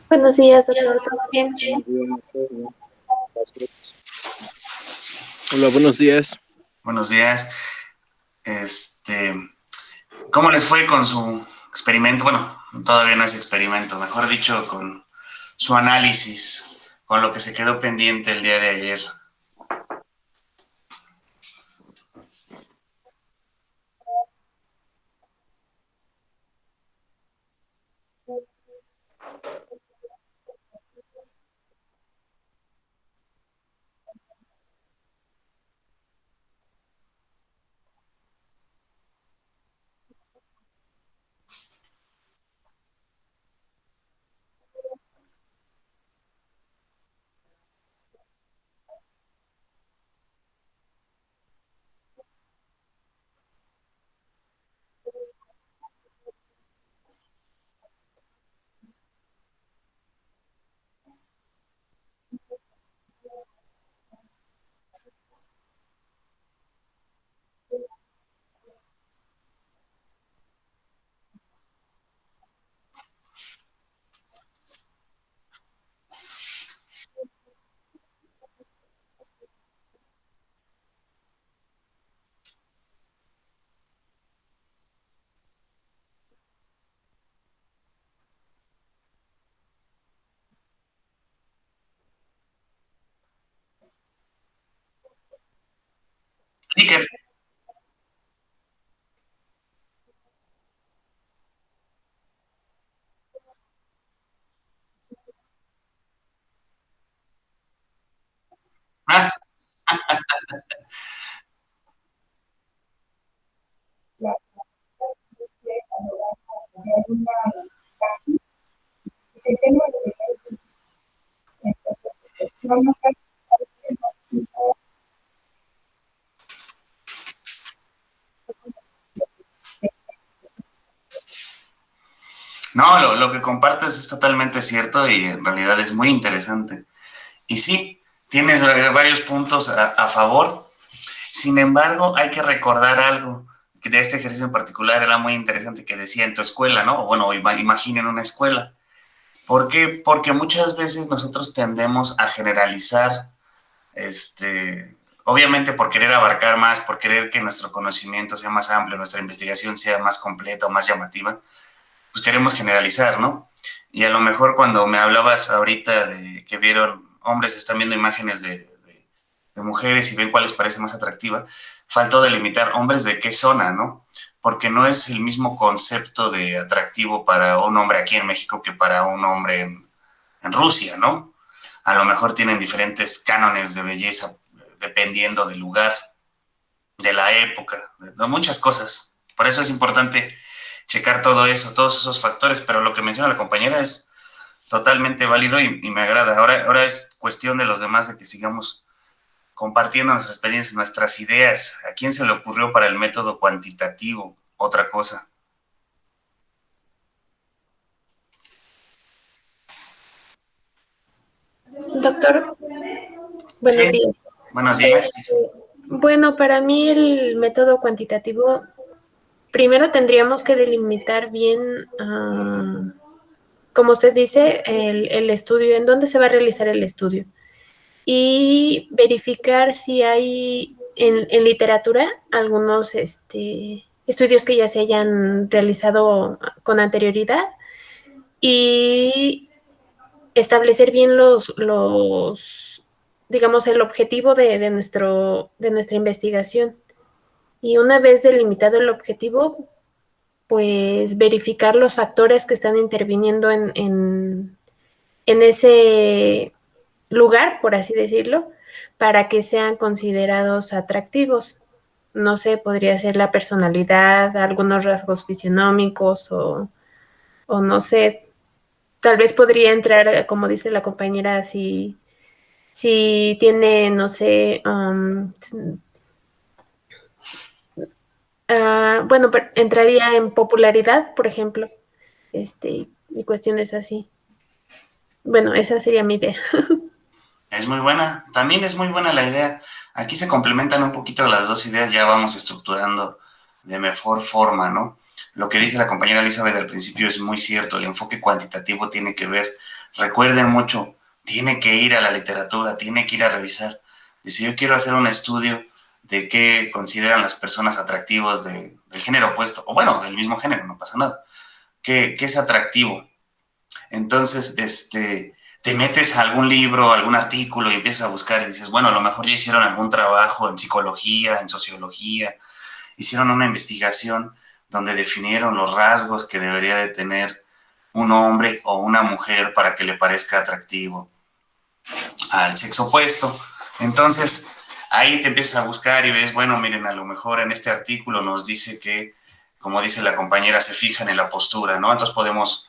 Buenos días, doctor. ¿Todo bien? Buenos días, todo bien. Gracias. Hola, buenos días. Buenos días. Este, ¿Cómo les fue con su experimento? Bueno, todavía no es experimento, mejor dicho, con su análisis, con lo que se quedó pendiente el día de ayer. Iker. Ah, no, lo que compartes es totalmente cierto y en realidad es muy interesante. Y sí, tienes varios puntos a favor. Sin embargo, hay que recordar algo que de este ejercicio en particular era muy interesante que decía en tu escuela, ¿no? O bueno, imaginen una escuela. ¿Por qué? Porque muchas veces nosotros tendemos a generalizar, obviamente por querer abarcar más, por querer que nuestro conocimiento sea más amplio, nuestra investigación sea más completa o más llamativa, pues queremos generalizar, ¿no? Y a lo mejor cuando me hablabas ahorita de que vieron, hombres están viendo imágenes de mujeres y ven cuál les parece más atractiva, faltó delimitar hombres de qué zona, ¿no? Porque no es el mismo concepto de atractivo para un hombre aquí en México que para un hombre en Rusia, ¿no? A lo mejor tienen diferentes cánones de belleza dependiendo del lugar, de la época, de muchas cosas. Por eso es importante checar todo eso, todos esos factores, pero lo que menciona la compañera es totalmente válido y me agrada. Ahora es cuestión de los demás de que sigamos compartiendo nuestras experiencias, nuestras ideas. ¿A quién se le ocurrió para el método cuantitativo? Otra cosa. Doctor, buenos Sí, días. buenos días. Bueno, para mí el método cuantitativo, primero tendríamos que delimitar bien, como usted dice, el estudio, en dónde se va a realizar el estudio y verificar si hay en literatura algunos estudios que ya se hayan realizado con anterioridad y establecer bien digamos, el objetivo de nuestra investigación. Y una vez delimitado el objetivo, pues verificar los factores que están interviniendo en ese lugar, por así decirlo, para que sean considerados atractivos. No sé, podría ser la personalidad, algunos rasgos fisionómicos o no sé, tal vez podría entrar, como dice la compañera, si tiene, no sé, bueno, entraría en popularidad, por ejemplo, y cuestiones así. Bueno, esa sería mi idea. Es muy buena. También es muy buena la idea. Aquí se complementan un poquito las dos ideas, ya vamos estructurando de mejor forma, ¿no? Lo que dice la compañera Elizabeth al principio es muy cierto. El enfoque cuantitativo tiene que ver recuerden mucho, tiene que ir a la literatura, tiene que ir a revisar. Dice, yo quiero hacer un estudio de qué consideran las personas atractivos del género opuesto, o bueno, del mismo género, no pasa nada. ¿Qué es atractivo? Entonces, te metes a algún libro, algún artículo y empiezas a buscar y dices, bueno, a lo mejor ya hicieron algún trabajo en psicología, en sociología, hicieron una investigación donde definieron los rasgos que debería de tener un hombre o una mujer para que le parezca atractivo al sexo opuesto. Entonces, ahí te empiezas a buscar y ves, bueno, miren, a lo mejor en este artículo nos dice que, como dice la compañera, se fijan en la postura, ¿no? Entonces podemos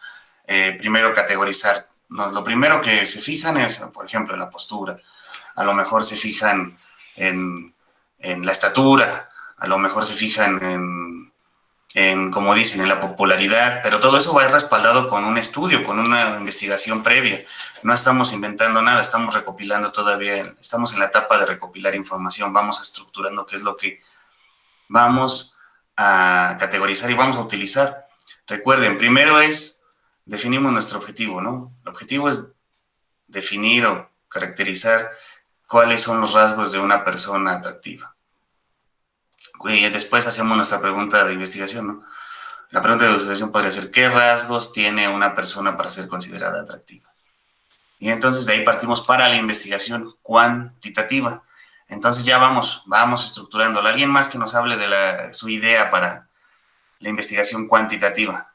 primero categorizar. No, lo primero que se fijan es, por ejemplo, en la postura. A lo mejor se fijan en la estatura, a lo mejor se fijan como dicen, en la popularidad, pero todo eso va a ir respaldado con un estudio, con una investigación previa. No estamos inventando nada, estamos recopilando todavía, estamos en la etapa de recopilar información, vamos estructurando qué es lo que vamos a categorizar y vamos a utilizar. Recuerden, primero definimos nuestro objetivo, ¿no? El objetivo es definir o caracterizar cuáles son los rasgos de una persona atractiva. Y después hacemos nuestra pregunta de investigación, ¿no? La pregunta de investigación podría ser, ¿qué rasgos tiene una persona para ser considerada atractiva? Y entonces de ahí partimos para la investigación cuantitativa. Entonces ya vamos estructurándola. ¿Alguien más que nos hable de su idea para la investigación cuantitativa?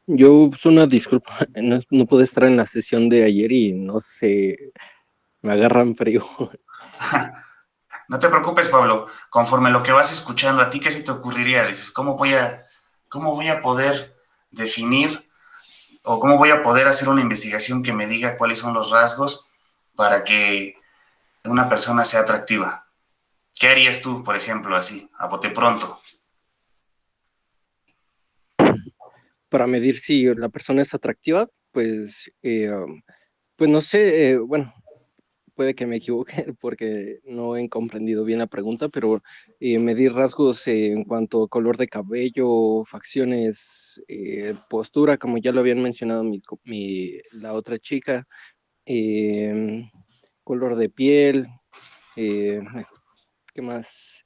Yo, pues una disculpa, no pude estar en la sesión de ayer y no sé, me agarran frío. No te preocupes, Pablo. Conforme lo que vas escuchando, ¿a ti qué se te ocurriría? Dices, ¿cómo voy a poder definir o cómo voy a poder hacer una investigación que me diga cuáles son los rasgos para que una persona sea atractiva? ¿Qué harías tú, por ejemplo, así, a bote pronto? Para medir si la persona es atractiva, pues no sé, bueno, puede que me equivoque porque no he comprendido bien la pregunta, pero medir rasgos en cuanto a color de cabello, facciones, postura, como ya lo habían mencionado la otra chica, em, color de piel, eh, ¿qué más?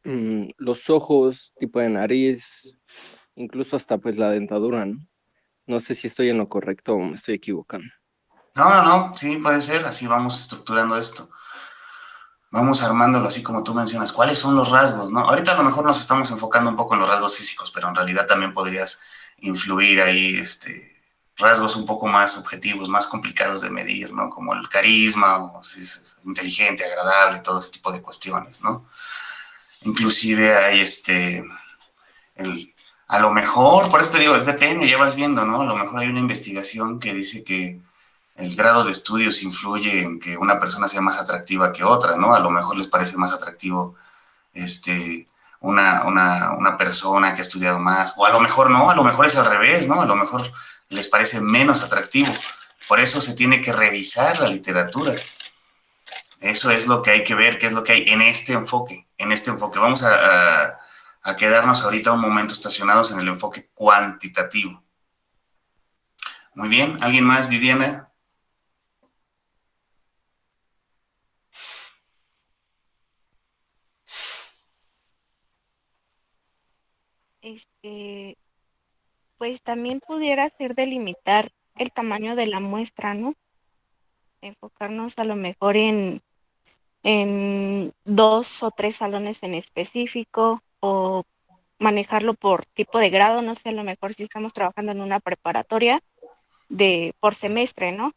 Los ojos, tipo de nariz, incluso hasta pues la dentadura, ¿no? No sé si estoy en lo correcto o me estoy equivocando. No, sí, puede ser, así vamos estructurando esto. Vamos armándolo así como tú mencionas. ¿Cuáles son los rasgos, no? Ahorita a lo mejor nos estamos enfocando un poco en los rasgos físicos, pero en realidad también podrías influir ahí, rasgos un poco más objetivos, más complicados de medir, ¿no? Como el carisma, o si es inteligente, agradable, todo ese tipo de cuestiones, ¿no? Inclusive hay a lo mejor, por eso te digo, depende, ya vas viendo, ¿no? A lo mejor hay una investigación que dice que el grado de estudios influye en que una persona sea más atractiva que otra, ¿no? A lo mejor les parece más atractivo una persona que ha estudiado más, o a lo mejor no, a lo mejor es al revés, ¿no? A lo mejor les parece menos atractivo. Por eso se tiene que revisar la literatura. Eso es lo que hay que ver, qué es lo que hay en este enfoque, Vamos a quedarnos ahorita un momento estacionados en el enfoque cuantitativo. Muy bien, ¿alguien más, Viviana? Este, pues también pudiera ser delimitar el tamaño de la muestra, ¿no? Enfocarnos a lo mejor en 2 o 3 salones en específico o manejarlo por tipo de grado, no sé, a lo mejor si estamos trabajando en una preparatoria por semestre, ¿no? O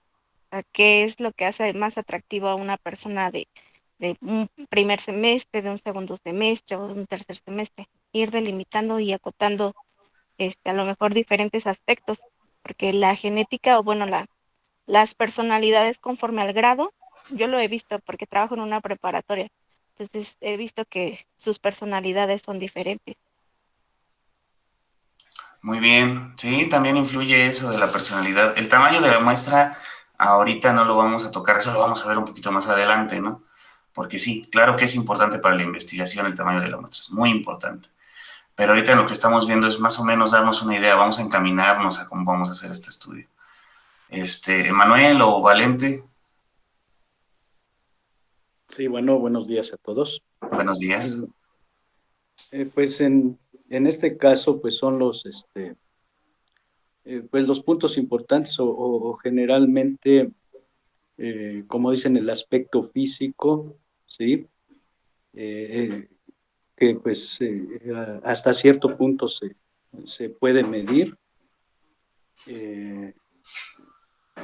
sea, ¿qué es lo que hace más atractivo a una persona de un primer semestre, de un segundo semestre o de un tercer semestre? Ir delimitando y acotando a lo mejor diferentes aspectos, porque la genética o bueno, las personalidades conforme al grado, yo lo he visto porque trabajo en una preparatoria, entonces he visto que sus personalidades son diferentes. Muy bien, sí, también influye eso de la personalidad. El tamaño de la muestra ahorita no lo vamos a tocar, eso lo vamos a ver un poquito más adelante, ¿no? porque sí, claro que es importante para la investigación el tamaño de la muestra, es muy importante. Pero ahorita lo que estamos viendo es más o menos darnos una idea, vamos a encaminarnos a cómo vamos a hacer este estudio. Emanuel o Valente. Sí, bueno, buenos días a todos. Buenos días. Pues en este caso, pues son pues los puntos importantes o generalmente, como dicen, el aspecto físico, ¿sí? Que pues hasta cierto punto se puede medir.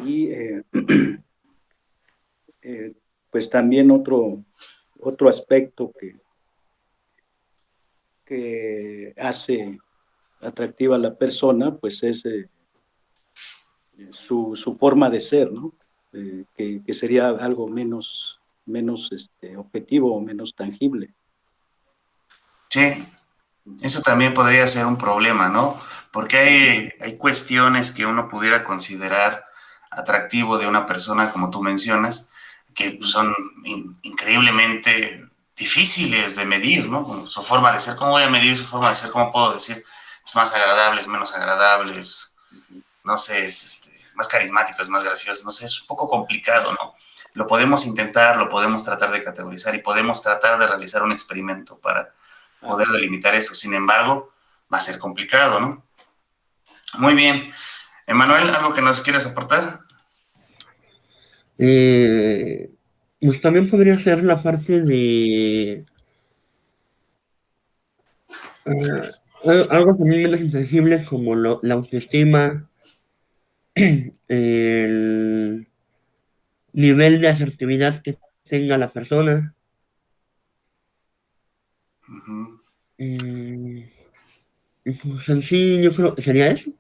Y pues también otro aspecto que hace atractiva a la persona, pues es su forma de ser, ¿no? Que sería algo menos objetivo o menos tangible. Sí, eso también podría ser un problema, ¿no? Porque hay cuestiones que uno pudiera considerar atractivo de una persona, como tú mencionas, que son increíblemente difíciles de medir, ¿no? Su forma de ser, ¿cómo voy a medir su forma de ser? ¿Cómo puedo decir es más agradable, es menos agradable, no sé, es más carismático, es más gracioso? No sé, es un poco complicado, ¿no? Lo podemos intentar, lo podemos tratar de categorizar y podemos tratar de realizar un experimento para poder delimitar eso. Sin embargo, va a ser complicado, ¿no? Muy bien. Emanuel, ¿algo que nos quieras aportar? Pues también podría ser la parte de algo también menos intangible como la autoestima, el nivel de asertividad que tenga la persona. Uh-huh. Y pues en sí yo creo que sería eso.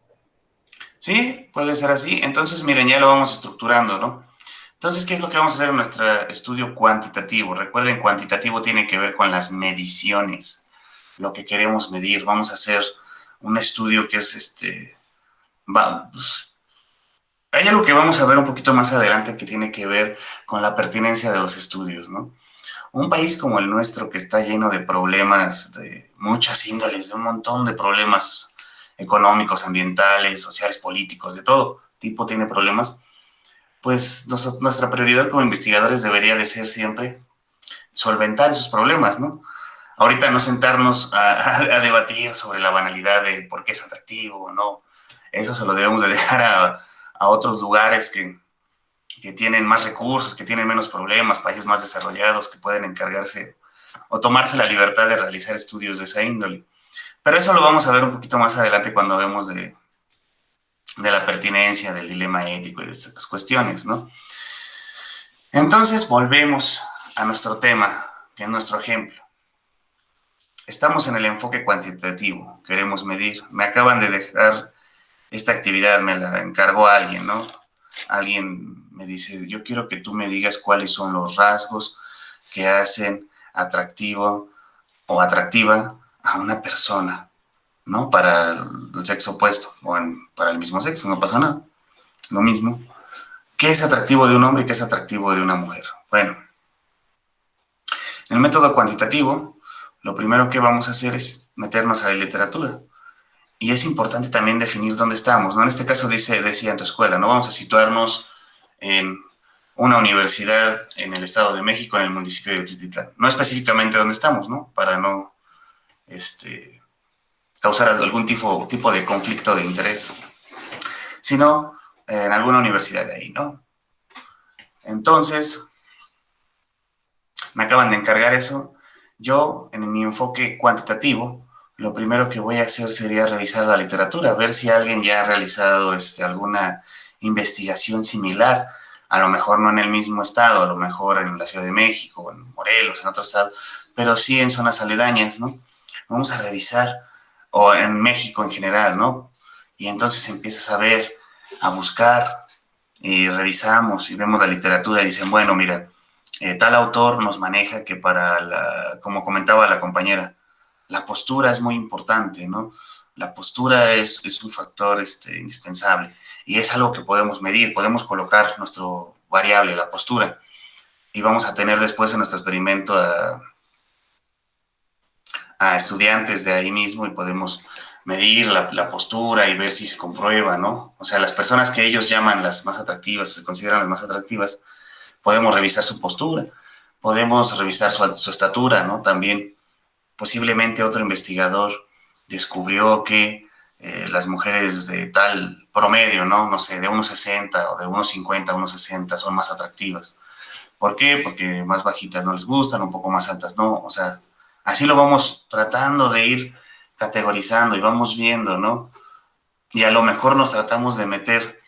Sí, puede ser así. Entonces, miren, ya lo vamos estructurando, ¿no? Entonces, ¿qué es lo que vamos a hacer en nuestro estudio cuantitativo? Recuerden, cuantitativo tiene que ver con las mediciones, lo que queremos medir. Vamos a hacer un estudio que es pues, hay algo que vamos a ver un poquito más adelante que tiene que ver con la pertinencia de los estudios, ¿no? Un país como el nuestro, que está lleno de problemas de muchas índoles, de un montón de problemas económicos, ambientales, sociales, políticos, de todo tipo tiene problemas, pues nuestra prioridad como investigadores debería de ser siempre solventar esos problemas, ¿no? Ahorita no sentarnos a debatir sobre la banalidad de por qué es atractivo o no. Eso se lo debemos de dejar a otros lugares que tienen más recursos, que tienen menos problemas, países más desarrollados que pueden encargarse o tomarse la libertad de realizar estudios de esa índole. Pero eso lo vamos a ver un poquito más adelante cuando vemos de la pertinencia, del dilema ético y de estas cuestiones, ¿no? Entonces volvemos a nuestro tema, que es nuestro ejemplo. Estamos en el enfoque cuantitativo, queremos medir. Me acaban de dejar esta actividad, me la encargó alguien, ¿no? Alguien me dice, yo quiero que tú me digas cuáles son los rasgos que hacen atractivo o atractiva a una persona, ¿no? Para el sexo opuesto o para el mismo sexo, no pasa nada. Lo mismo. ¿Qué es atractivo de un hombre y qué es atractivo de una mujer? Bueno, en el método cuantitativo, lo primero que vamos a hacer es meternos a la literatura. Y es importante también definir dónde estamos, ¿no? En este caso decía en tu escuela, ¿no? Vamos a situarnos en una universidad en el Estado de México, en el municipio de Utitlán. No específicamente dónde estamos, ¿no? Para no causar algún tipo de conflicto de interés, sino en alguna universidad de ahí, ¿no? Entonces, me acaban de encargar eso. Yo, en mi enfoque cuantitativo, lo primero que voy a hacer sería revisar la literatura, ver si alguien ya ha realizado alguna investigación similar, a lo mejor no en el mismo estado, a lo mejor en la Ciudad de México, en Morelos, en otro estado, pero sí en zonas aledañas, ¿no? Vamos a revisar, o en México en general, ¿no? Y entonces empiezas a ver, a buscar, y revisamos y vemos la literatura y dicen, bueno, mira, tal autor nos maneja que como comentaba la compañera, la postura es muy importante, ¿no? La postura es un factor indispensable y es algo que podemos medir, podemos colocar nuestro variable, la postura. y vamos a tener después en nuestro experimento a estudiantes de ahí mismo y podemos medir la postura y ver si se comprueba, ¿no? O sea, las personas que ellos llaman las más atractivas, se consideran las más atractivas, podemos revisar su postura, podemos revisar su estatura, ¿no? También posiblemente otro investigador descubrió que las mujeres de tal promedio, ¿no? No sé, de 1,60 o de 1,50 a 1,60 son más atractivas. ¿Por qué? Porque más bajitas no les gustan, un poco más altas no. O sea, así lo vamos tratando de ir categorizando y vamos viendo, ¿no? Y a lo mejor nos tratamos de meter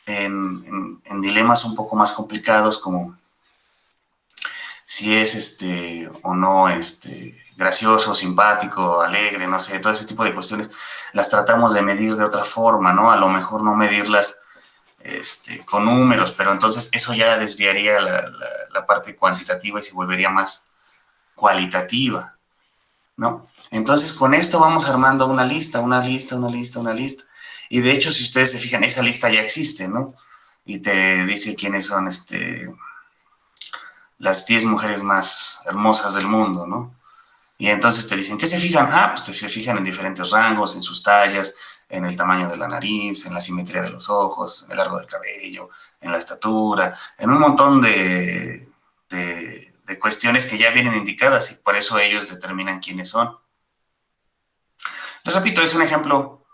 en dilemas un poco más complicados, como si es o no gracioso, simpático, alegre, no sé, todo ese tipo de cuestiones las tratamos de medir de otra forma, ¿no? A lo mejor no medirlas con números, pero entonces eso ya desviaría la parte cuantitativa y se volvería más cualitativa, ¿no? Entonces con esto vamos armando una lista. Y de hecho, si ustedes se fijan, esa lista ya existe, ¿no? Y te dice quiénes son las 10 mujeres más hermosas del mundo, ¿no? Y entonces te dicen, ¿qué se fijan? Ah, pues se fijan en diferentes rangos, en sus tallas, en el tamaño de la nariz, en la simetría de los ojos, en el largo del cabello, en la estatura, en un montón de cuestiones que ya vienen indicadas y por eso ellos determinan quiénes son. Les repito, es un ejemplo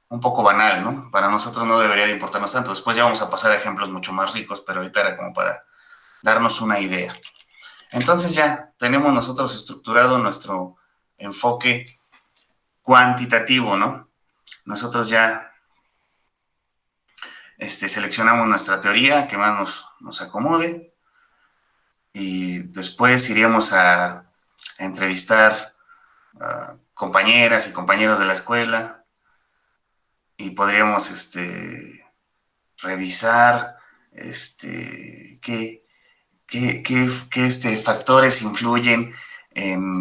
un poco banal, ¿no? Para nosotros no debería de importarnos tanto. Después ya vamos a pasar a ejemplos mucho más ricos, pero ahorita era como para darnos una idea. Entonces ya tenemos nosotros estructurado nuestro enfoque cuantitativo, ¿no? Nosotros ya seleccionamos nuestra teoría que más nos acomode y después iríamos a entrevistar a compañeras y compañeros de la escuela y podríamos revisar qué factores influyen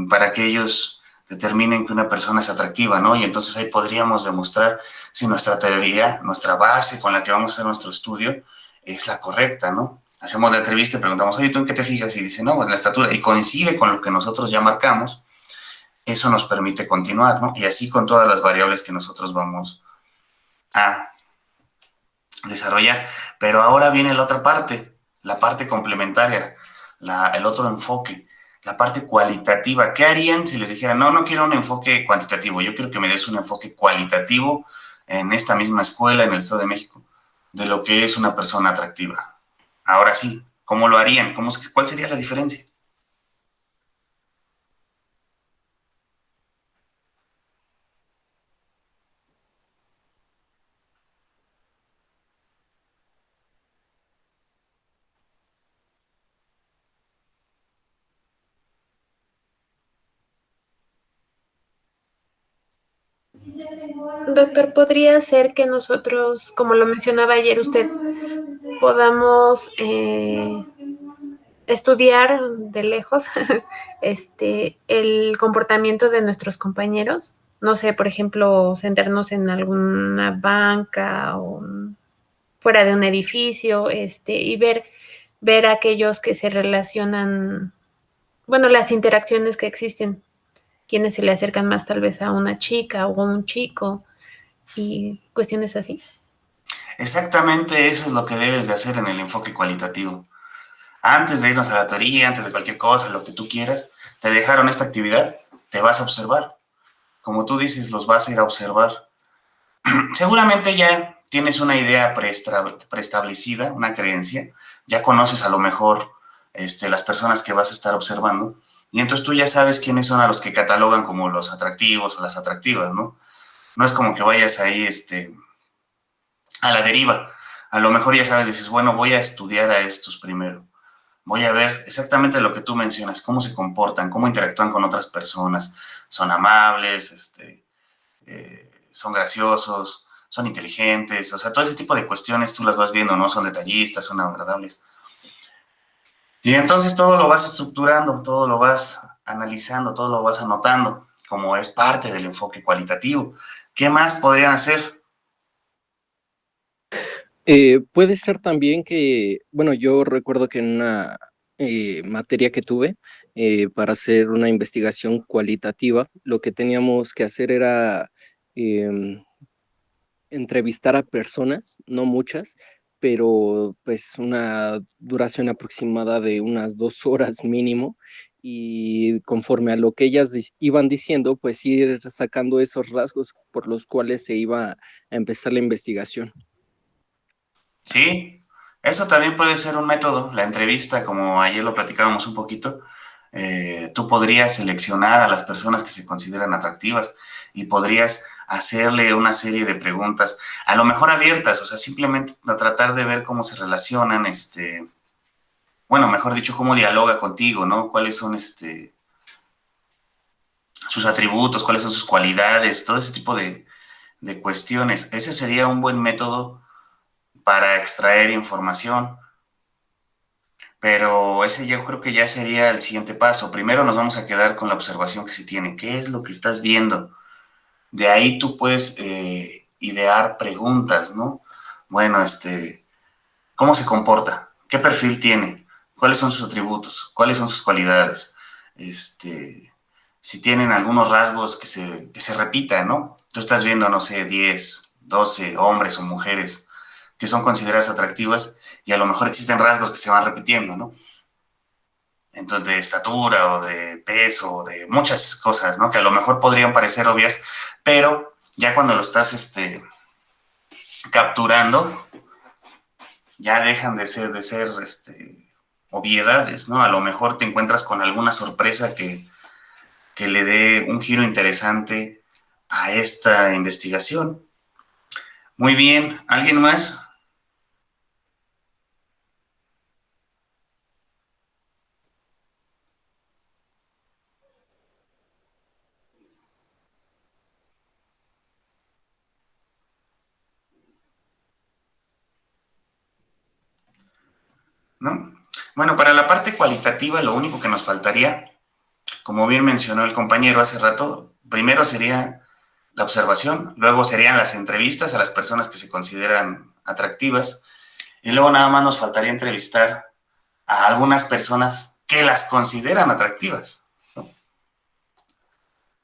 para que ellos determinen que una persona es atractiva, ¿no? Y entonces ahí podríamos demostrar si nuestra teoría, nuestra base con la que vamos a hacer nuestro estudio es la correcta, ¿no? Hacemos la entrevista y preguntamos, oye, ¿tú en qué te fijas? Y dice, no, en la estatura, y coincide con lo que nosotros ya marcamos, eso nos permite continuar, ¿no? Y así con todas las variables que nosotros vamos a desarrollar. Pero ahora viene la otra parte, la parte complementaria, el otro enfoque, la parte cualitativa. ¿Qué harían si les dijeran, no quiero un enfoque cuantitativo, yo quiero que me des un enfoque cualitativo en esta misma escuela, en el Estado de México, de lo que es una persona atractiva? Ahora sí, ¿cómo lo harían? ¿Cuál sería la diferencia? Doctor, ¿podría ser que nosotros, como lo mencionaba ayer usted, podamos estudiar de lejos el comportamiento de nuestros compañeros? No sé, por ejemplo, sentarnos en alguna banca o fuera de un edificio, y ver aquellos que se relacionan, bueno, las interacciones que existen, quienes se le acercan más tal vez a una chica o a un chico y cuestiones así. Exactamente eso es lo que debes de hacer en el enfoque cualitativo. Antes de irnos a la teoría, antes de cualquier cosa, lo que tú quieras, te dejaron esta actividad, te vas a observar. Como tú dices, los vas a ir a observar. Seguramente ya tienes una idea preestablecida, una creencia, ya conoces a lo mejor las personas que vas a estar observando, y entonces tú ya sabes quiénes son a los que catalogan como los atractivos o las atractivas, ¿no? No es como que vayas ahí a la deriva. A lo mejor ya sabes, dices, bueno, voy a estudiar a estos primero. Voy a ver exactamente lo que tú mencionas, cómo se comportan, cómo interactúan con otras personas. Son amables, son graciosos, son inteligentes, o sea, todo ese tipo de cuestiones tú las vas viendo, ¿no? Son detallistas, son agradables. Y entonces todo lo vas estructurando, todo lo vas analizando, todo lo vas anotando, como es parte del enfoque cualitativo. ¿Qué más podrían hacer? Puede ser también que, bueno, yo recuerdo que en una materia que tuve para hacer una investigación cualitativa. Lo que teníamos que hacer era entrevistar a personas, no muchas, pero pues una duración aproximada de unas 2 horas mínimo, y conforme a lo que ellas iban diciendo, pues ir sacando esos rasgos por los cuales se iba a empezar la investigación. Sí, eso también puede ser un método. La entrevista, como ayer lo platicábamos un poquito, tú podrías seleccionar a las personas que se consideran atractivas y podrías hacerle una serie de preguntas, a lo mejor abiertas, o sea, simplemente a tratar de ver cómo se relacionan, bueno, mejor dicho, cómo dialoga contigo, ¿no? Cuáles son sus atributos, cuáles son sus cualidades, todo ese tipo de cuestiones. Ese sería un buen método para extraer información. Pero ese yo creo que ya sería el siguiente paso. Primero nos vamos a quedar con la observación que se tiene. ¿Qué es lo que estás viendo? De ahí tú puedes idear preguntas, ¿no? Bueno, ¿cómo se comporta? ¿Qué perfil tiene? ¿Cuáles son sus atributos? ¿Cuáles son sus cualidades? Si tienen algunos rasgos que se repitan, ¿no? Tú estás viendo, no sé, 10, 12 hombres o mujeres que son consideradas atractivas y a lo mejor existen rasgos que se van repitiendo, ¿no? Entonces, de estatura o de peso o de muchas cosas, ¿no? Que a lo mejor podrían parecer obvias, pero ya cuando lo estás capturando, ya dejan de ser obviedades, ¿no? A lo mejor te encuentras con alguna sorpresa que le dé un giro interesante a esta investigación. Muy bien, ¿alguien más? ¿No? Bueno, para la parte cualitativa, lo único que nos faltaría, como bien mencionó el compañero hace rato, primero sería la observación, luego serían las entrevistas a las personas que se consideran atractivas, y luego nada más nos faltaría entrevistar a algunas personas que las consideran atractivas, ¿no?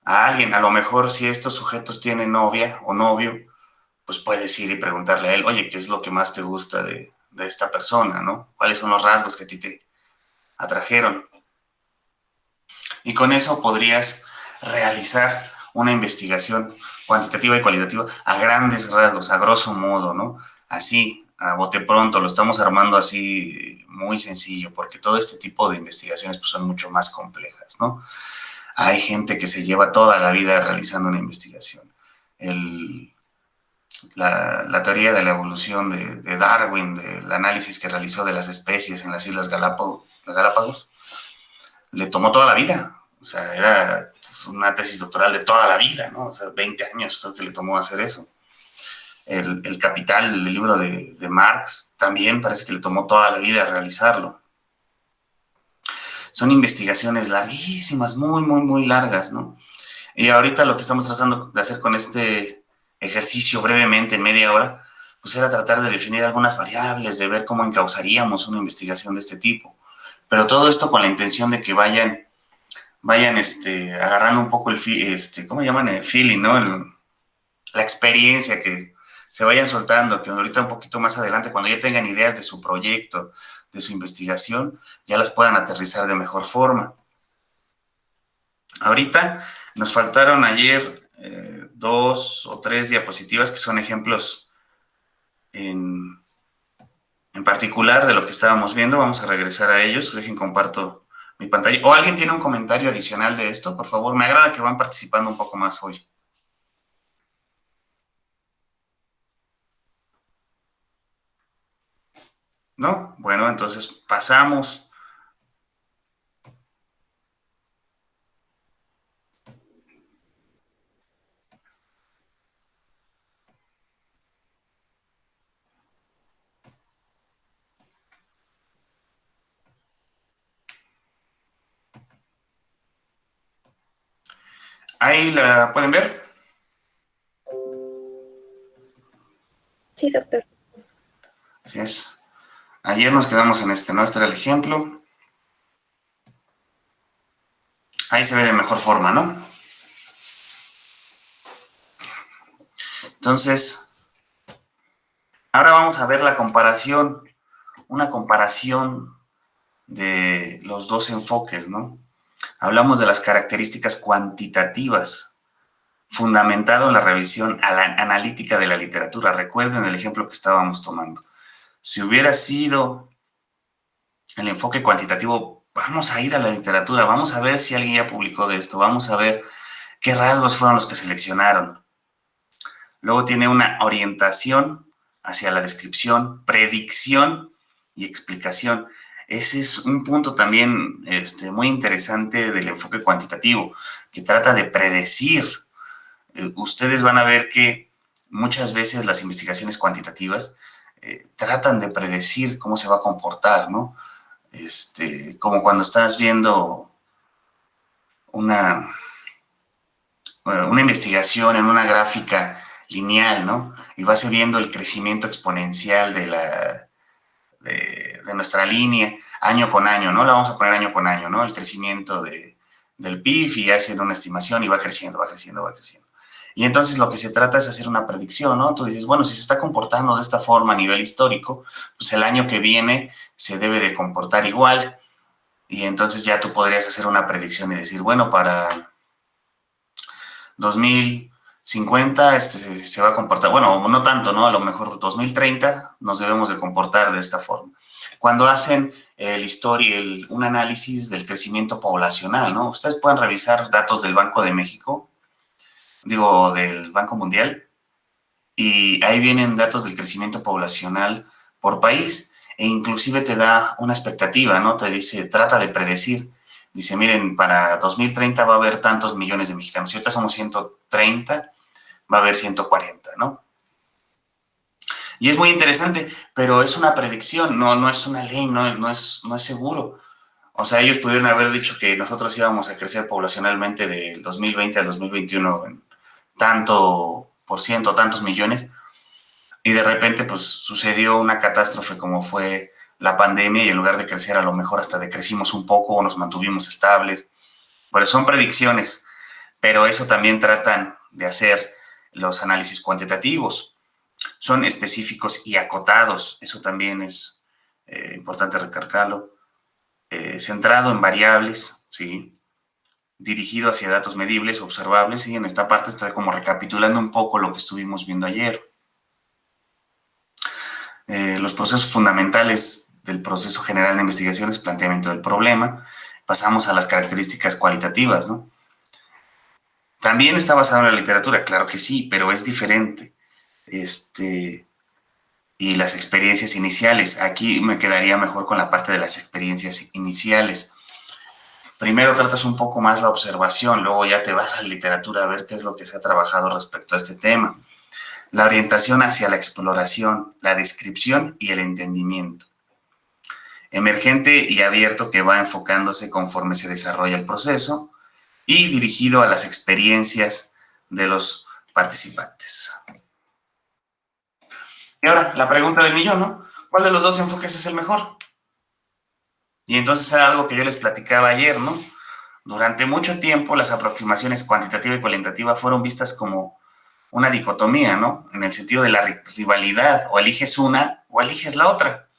A alguien, a lo mejor si estos sujetos tienen novia o novio, pues puedes ir y preguntarle a él, oye, ¿qué es lo que más te gusta de esta persona, ¿no? ¿Cuáles son los rasgos que a ti te atrajeron? Y con eso podrías realizar una investigación cuantitativa y cualitativa a grandes rasgos, a grosso modo, ¿no? Así, a bote pronto, lo estamos armando así muy sencillo, porque todo este tipo de investigaciones pues, son mucho más complejas, ¿no? Hay gente que se lleva toda la vida realizando una investigación. La teoría de la evolución de Darwin, del análisis que realizó de las especies en las Islas Galápagos, le tomó toda la vida. O sea, era una tesis doctoral de toda la vida, ¿no? O sea, 20 años creo que le tomó hacer eso. El Capital, el libro de Marx, también parece que le tomó toda la vida realizarlo. Son investigaciones larguísimas, muy, muy, muy largas, ¿no? Y ahorita lo que estamos tratando de hacer con este ejercicio brevemente, en media hora, pues era tratar de definir algunas variables, de ver cómo encauzaríamos una investigación de este tipo. Pero todo esto con la intención de que vayan agarrando un poco ¿cómo llaman? El feeling, ¿no? La experiencia, que se vayan soltando, que ahorita un poquito más adelante, cuando ya tengan ideas de su proyecto, de su investigación, ya las puedan aterrizar de mejor forma. Ahorita nos faltaron ayer 2 o 3 diapositivas que son ejemplos en particular de lo que estábamos viendo. Vamos a regresar a ellos. Dejen comparto mi pantalla. ¿O alguien tiene un comentario adicional de esto? Por favor, me agrada que van participando un poco más hoy. ¿No? Bueno, entonces pasamos. Ahí la pueden ver. Sí, doctor. Así es. Ayer nos quedamos en ¿no? Este era el ejemplo. Ahí se ve de mejor forma, ¿no? Entonces, ahora vamos a ver la comparación, una comparación de los dos enfoques, ¿no? Hablamos de las características cuantitativas, fundamentado en la revisión analítica de la literatura. Recuerden el ejemplo que estábamos tomando. Si hubiera sido el enfoque cuantitativo, vamos a ir a la literatura, vamos a ver si alguien ya publicó de esto, vamos a ver qué rasgos fueron los que seleccionaron. Luego tiene una orientación hacia la descripción, predicción y explicación. Ese es un punto también muy interesante del enfoque cuantitativo, que trata de predecir. Ustedes van a ver que muchas veces las investigaciones cuantitativas tratan de predecir cómo se va a comportar, ¿no? Como cuando estás viendo una investigación en una gráfica lineal, ¿no? Y vas viendo el crecimiento exponencial de nuestra línea año con año, ¿no? La vamos a poner año con año, ¿no? El crecimiento del PIB y hacen una estimación y va creciendo, va creciendo, va creciendo. Y entonces lo que se trata es hacer una predicción, ¿no? Tú dices, bueno, si se está comportando de esta forma a nivel histórico, pues el año que viene se debe de comportar igual. Y entonces ya tú podrías hacer una predicción y decir, bueno, para 2050 se va a comportar, bueno, no tanto, ¿no? A lo mejor 2030 nos debemos de comportar de esta forma. Cuando hacen un análisis del crecimiento poblacional, ¿no? Ustedes pueden revisar datos del Banco de México, del Banco Mundial, y ahí vienen datos del crecimiento poblacional por país, e inclusive te da una expectativa, ¿no? Te dice, trata de predecir. Dice, miren, para 2030 va a haber tantos millones de mexicanos. Si ahorita somos 130, va a haber 140, ¿no? Y es muy interesante, pero es una predicción, no es una ley, no es seguro. O sea, ellos pudieron haber dicho que nosotros íbamos a crecer poblacionalmente del 2020 al 2021 en tanto por ciento, tantos millones, y de repente pues sucedió una catástrofe como fue la pandemia y en lugar de crecer a lo mejor hasta decrecimos un poco o nos mantuvimos estables. Bueno, son predicciones, pero eso también tratan de hacer los análisis cuantitativos. Son específicos y acotados, eso también es importante recalcarlo. Centrado en variables, ¿sí? Dirigido hacia datos medibles, observables, y en esta parte está como recapitulando un poco lo que estuvimos viendo ayer. Los procesos fundamentales del proceso general de investigación es planteamiento del problema. Pasamos a las características cualitativas, ¿no? También está basado en la literatura, claro que sí, pero es diferente. Y las experiencias iniciales. Aquí me quedaría mejor con la parte de las experiencias iniciales. Primero tratas un poco más la observación, luego ya te vas a la literatura a ver qué es lo que se ha trabajado respecto a este tema. La orientación hacia la exploración, la descripción y el entendimiento. Emergente y abierto, que va enfocándose conforme se desarrolla el proceso, y dirigido a las experiencias de los participantes. Y ahora, la pregunta del millón, ¿no? ¿Cuál de los dos enfoques es el mejor? Y entonces era algo que yo les platicaba ayer, ¿no? Durante mucho tiempo las aproximaciones cuantitativa y cualitativa fueron vistas como una dicotomía, ¿no? En el sentido de la rivalidad, o eliges una o eliges la otra.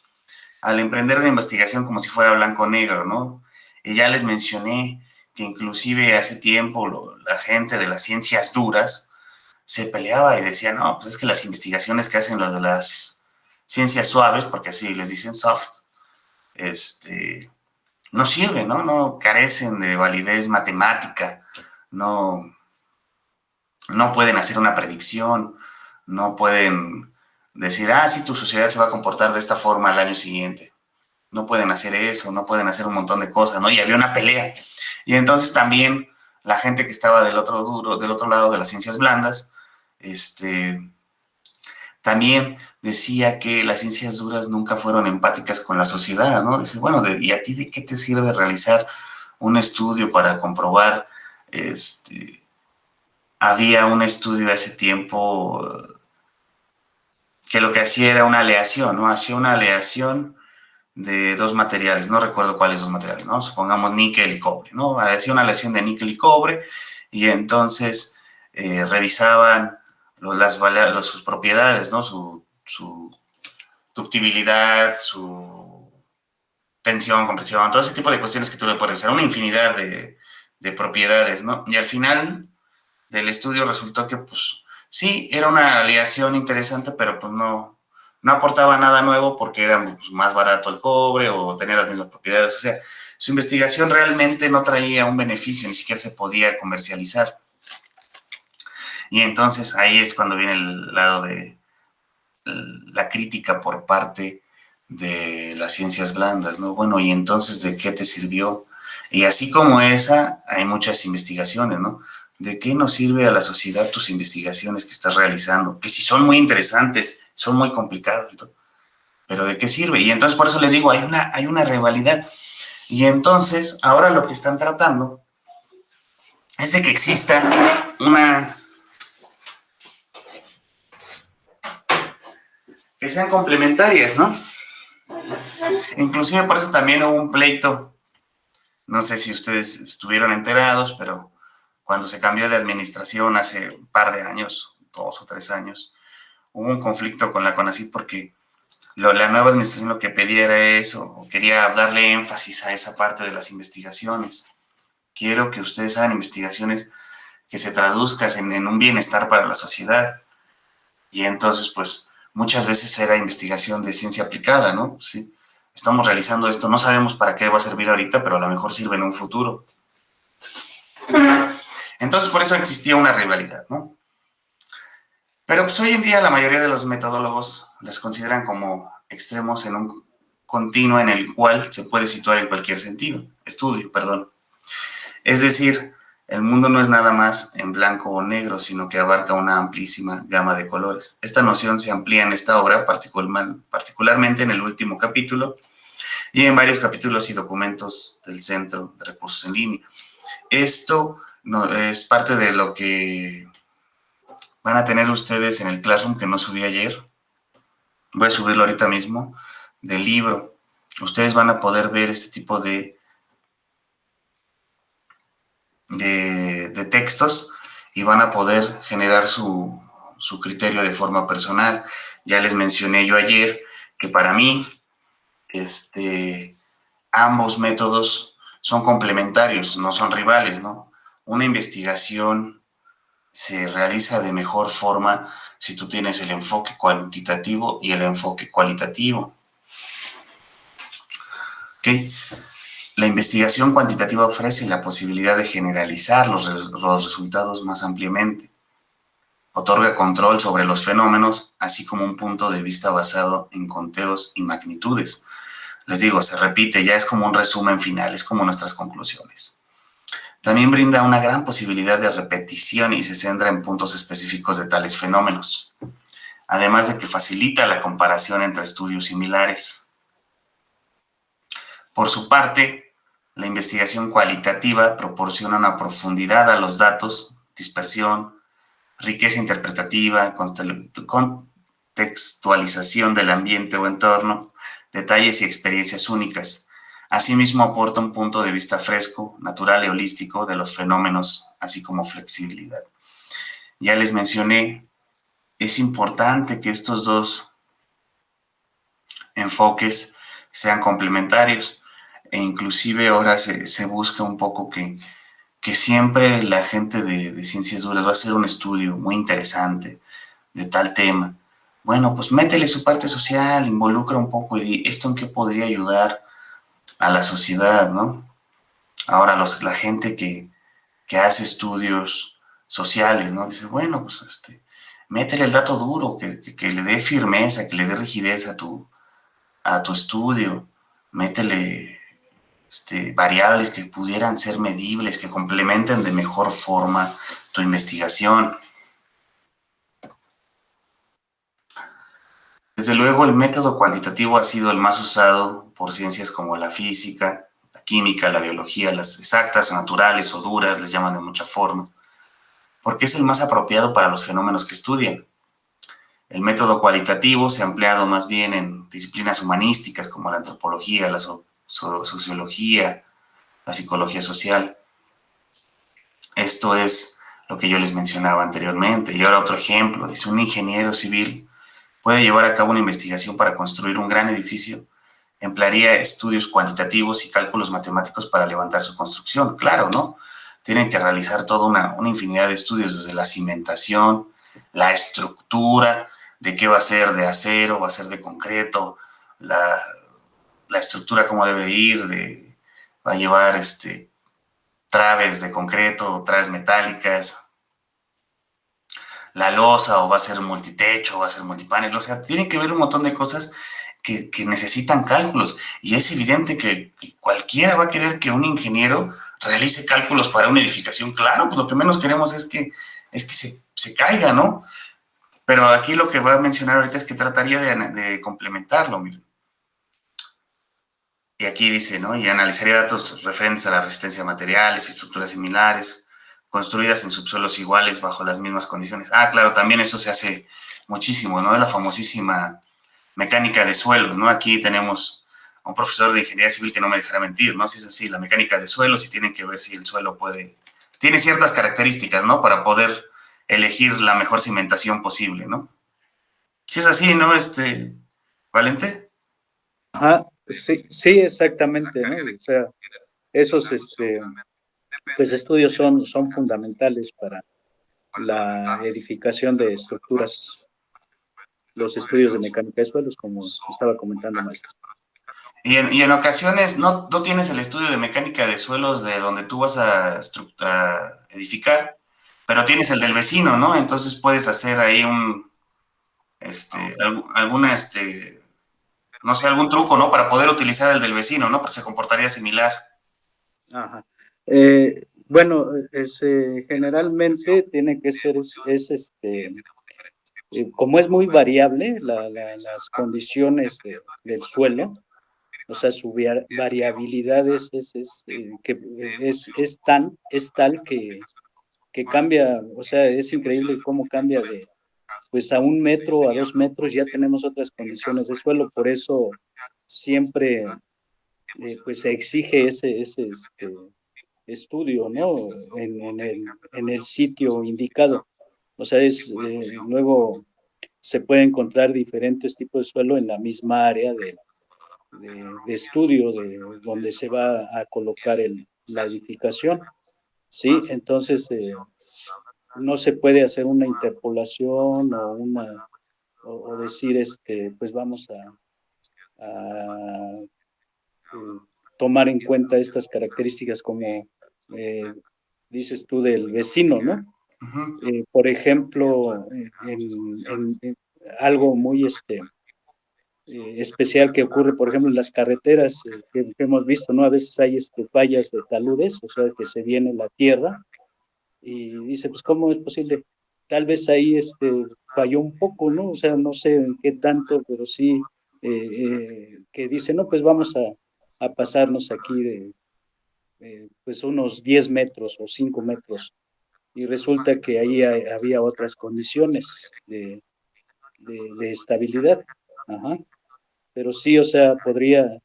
Al emprender una investigación como si fuera blanco o negro, ¿no? Y ya les mencioné que inclusive hace tiempo la gente de las ciencias duras se peleaba y decía, no, pues es que las investigaciones que hacen los de las ciencias suaves, porque así les dicen soft, no sirven, ¿no? No carecen de validez matemática, no pueden hacer una predicción, no pueden decir, sí, tu sociedad se va a comportar de esta forma al año siguiente. No pueden hacer eso, no pueden hacer un montón de cosas, ¿no? Y había una pelea. Y entonces también la gente que estaba del otro lado de las ciencias blandas, también decía que las ciencias duras nunca fueron empáticas con la sociedad, ¿no? Dice, bueno, ¿y a ti de qué te sirve realizar un estudio para comprobar? Había un estudio hace tiempo que lo que hacía era una aleación, ¿no? Hacía una aleación de dos materiales, no recuerdo cuáles dos materiales, ¿no? Supongamos níquel y cobre, ¿no? Hacía una aleación de níquel y cobre y entonces revisaban sus propiedades, ¿no? Su ductibilidad, su tensión, compresión, todo ese tipo de cuestiones que tú le puedes revisar, una infinidad de propiedades, ¿no? Y al final del estudio resultó que, pues, sí, era una aleación interesante, pero pues no aportaba nada nuevo porque era pues, más barato el cobre o tenía las mismas propiedades. O sea, su investigación realmente no traía un beneficio, ni siquiera se podía comercializar. Y entonces ahí es cuando viene el lado de la crítica por parte de las ciencias blandas, ¿no? Bueno, y entonces, ¿de qué te sirvió? Y así como esa, hay muchas investigaciones, ¿no? ¿De qué nos sirve a la sociedad tus investigaciones que estás realizando? Que si son muy interesantes, son muy complicadas, ¿no? Pero ¿de qué sirve? Y entonces, por eso les digo, hay una rivalidad. Y entonces, ahora lo que están tratando es de que exista que sean complementarias, ¿no? Inclusive por eso también hubo un pleito, no sé si ustedes estuvieron enterados, pero cuando se cambió de administración hace un par de años, 2 o 3 años, hubo un conflicto con la CONACYT porque la nueva administración lo que pedía era eso, quería darle énfasis a esa parte de las investigaciones. Quiero que ustedes hagan investigaciones que se traduzcan en un bienestar para la sociedad. Y entonces, pues, muchas veces era investigación de ciencia aplicada, ¿no? Sí. Estamos realizando esto, no sabemos para qué va a servir ahorita, pero a lo mejor sirve en un futuro. Entonces, por eso existía una rivalidad, ¿no? Pero pues hoy en día la mayoría de los metodólogos las consideran como extremos en un continuo en el cual se puede situar en cualquier estudio. Es decir, el mundo no es nada más en blanco o negro, sino que abarca una amplísima gama de colores. Esta noción se amplía en esta obra, particularmente en el último capítulo y en varios capítulos y documentos del Centro de Recursos en Línea. Esto es parte de lo que van a tener ustedes en el Classroom que no subí ayer. Voy a subirlo ahorita mismo, del libro. Ustedes van a poder ver este tipo de textos y van a poder generar su criterio de forma personal. Ya les mencioné yo ayer que para mí ambos métodos son complementarios, no son rivales, ¿no? Una investigación se realiza de mejor forma si tú tienes el enfoque cuantitativo y el enfoque cualitativo. ¿Ok? La investigación cuantitativa ofrece la posibilidad de generalizar los resultados más ampliamente. Otorga control sobre los fenómenos, así como un punto de vista basado en conteos y magnitudes. Les digo, se repite, ya es como un resumen final, es como nuestras conclusiones. También brinda una gran posibilidad de repetición y se centra en puntos específicos de tales fenómenos, además de que facilita la comparación entre estudios similares. Por su parte, la investigación cualitativa proporciona una profundidad a los datos, dispersión, riqueza interpretativa, contextualización del ambiente o entorno, detalles y experiencias únicas. Asimismo, aporta un punto de vista fresco, natural y holístico de los fenómenos, así como flexibilidad. Ya les mencioné, es importante que estos dos enfoques sean complementarios e inclusive ahora se busca un poco que siempre la gente de ciencias duras va a hacer un estudio muy interesante de tal tema. Bueno, pues métele su parte social, involucra un poco y di, ¿esto en qué podría ayudar a la sociedad, no? Ahora, la gente que hace estudios sociales, ¿no? Dice, bueno, pues métele el dato duro, que le dé firmeza, que le dé rigidez a tu estudio, métele variables que pudieran ser medibles, que complementen de mejor forma tu investigación. Desde luego, el método cuantitativo ha sido el más usado por ciencias como la física, la química, la biología, las exactas o naturales o duras, les llaman de muchas formas, porque es el más apropiado para los fenómenos que estudian. El método cualitativo se ha empleado más bien en disciplinas humanísticas como la antropología, la sociología, la psicología social. Esto es lo que yo les mencionaba anteriormente. Y ahora otro ejemplo, dice, un ingeniero civil puede llevar a cabo una investigación para construir un gran edificio, emplearía estudios cuantitativos y cálculos matemáticos para levantar su construcción. Claro, ¿no? Tienen que realizar toda una infinidad de estudios, desde la cimentación, la estructura, de qué va a ser de acero, va a ser de concreto, la estructura cómo debe ir, va a llevar traves de concreto, traves metálicas, la losa, o va a ser multitecho, o va a ser multipanel. O sea, tiene que ver un montón de cosas que necesitan cálculos. Y es evidente que cualquiera va a querer que un ingeniero realice cálculos para una edificación. Claro, pues lo que menos queremos es que se caiga, ¿no? Pero aquí lo que voy a mencionar ahorita es que trataría de complementarlo, miren. Y aquí dice, ¿no? Y analizaría datos referentes a la resistencia a materiales y estructuras similares, construidas en subsuelos iguales bajo las mismas condiciones. Ah, claro, también eso se hace muchísimo, ¿no? La famosísima mecánica de suelos, ¿no? Aquí tenemos a un profesor de ingeniería civil que no me dejará mentir, ¿no? Si es así, la mecánica de suelos, y tienen que ver si el suelo tiene ciertas características, ¿no? Para poder elegir la mejor cimentación posible, ¿no? Si es así, ¿no, Valente? Ajá, sí, exactamente, ¿no? O sea, esos pues estudios son fundamentales para la edificación de estructuras, los estudios de mecánica de suelos, como estaba comentando, maestro. Y en ocasiones no tienes el estudio de mecánica de suelos de donde tú vas a edificar, pero tienes el del vecino, ¿no? Entonces puedes hacer ahí no sé, algún truco, ¿no? Para poder utilizar el del vecino, ¿no? Porque se comportaría similar. Ajá. Bueno, generalmente tiene que ser, como es muy variable las condiciones del suelo, o sea, su variabilidad es tal que cambia, o sea, es increíble cómo cambia pues a 1 metro, a 2 metros, ya tenemos otras condiciones de suelo, por eso siempre pues se exige ese estudio, ¿no? En el sitio indicado. O sea, luego se puede encontrar diferentes tipos de suelo en la misma área de estudio de donde se va a colocar la edificación, ¿sí? Entonces, no se puede hacer una interpolación o decir, pues vamos a tomar en cuenta estas características como dices tú del vecino, ¿no? Uh-huh. Por ejemplo, en algo muy especial que ocurre, por ejemplo, en las carreteras que hemos visto, ¿no? A veces hay fallas de taludes, o sea, que se viene la tierra y dice, pues, ¿cómo es posible? Tal vez ahí falló un poco, ¿no? O sea, no sé en qué tanto, pero sí que dice, no, pues vamos a pasarnos aquí pues unos 10 metros o 5 metros. Y resulta que ahí había otras condiciones de estabilidad. Ajá. Pero sí, o sea, podría,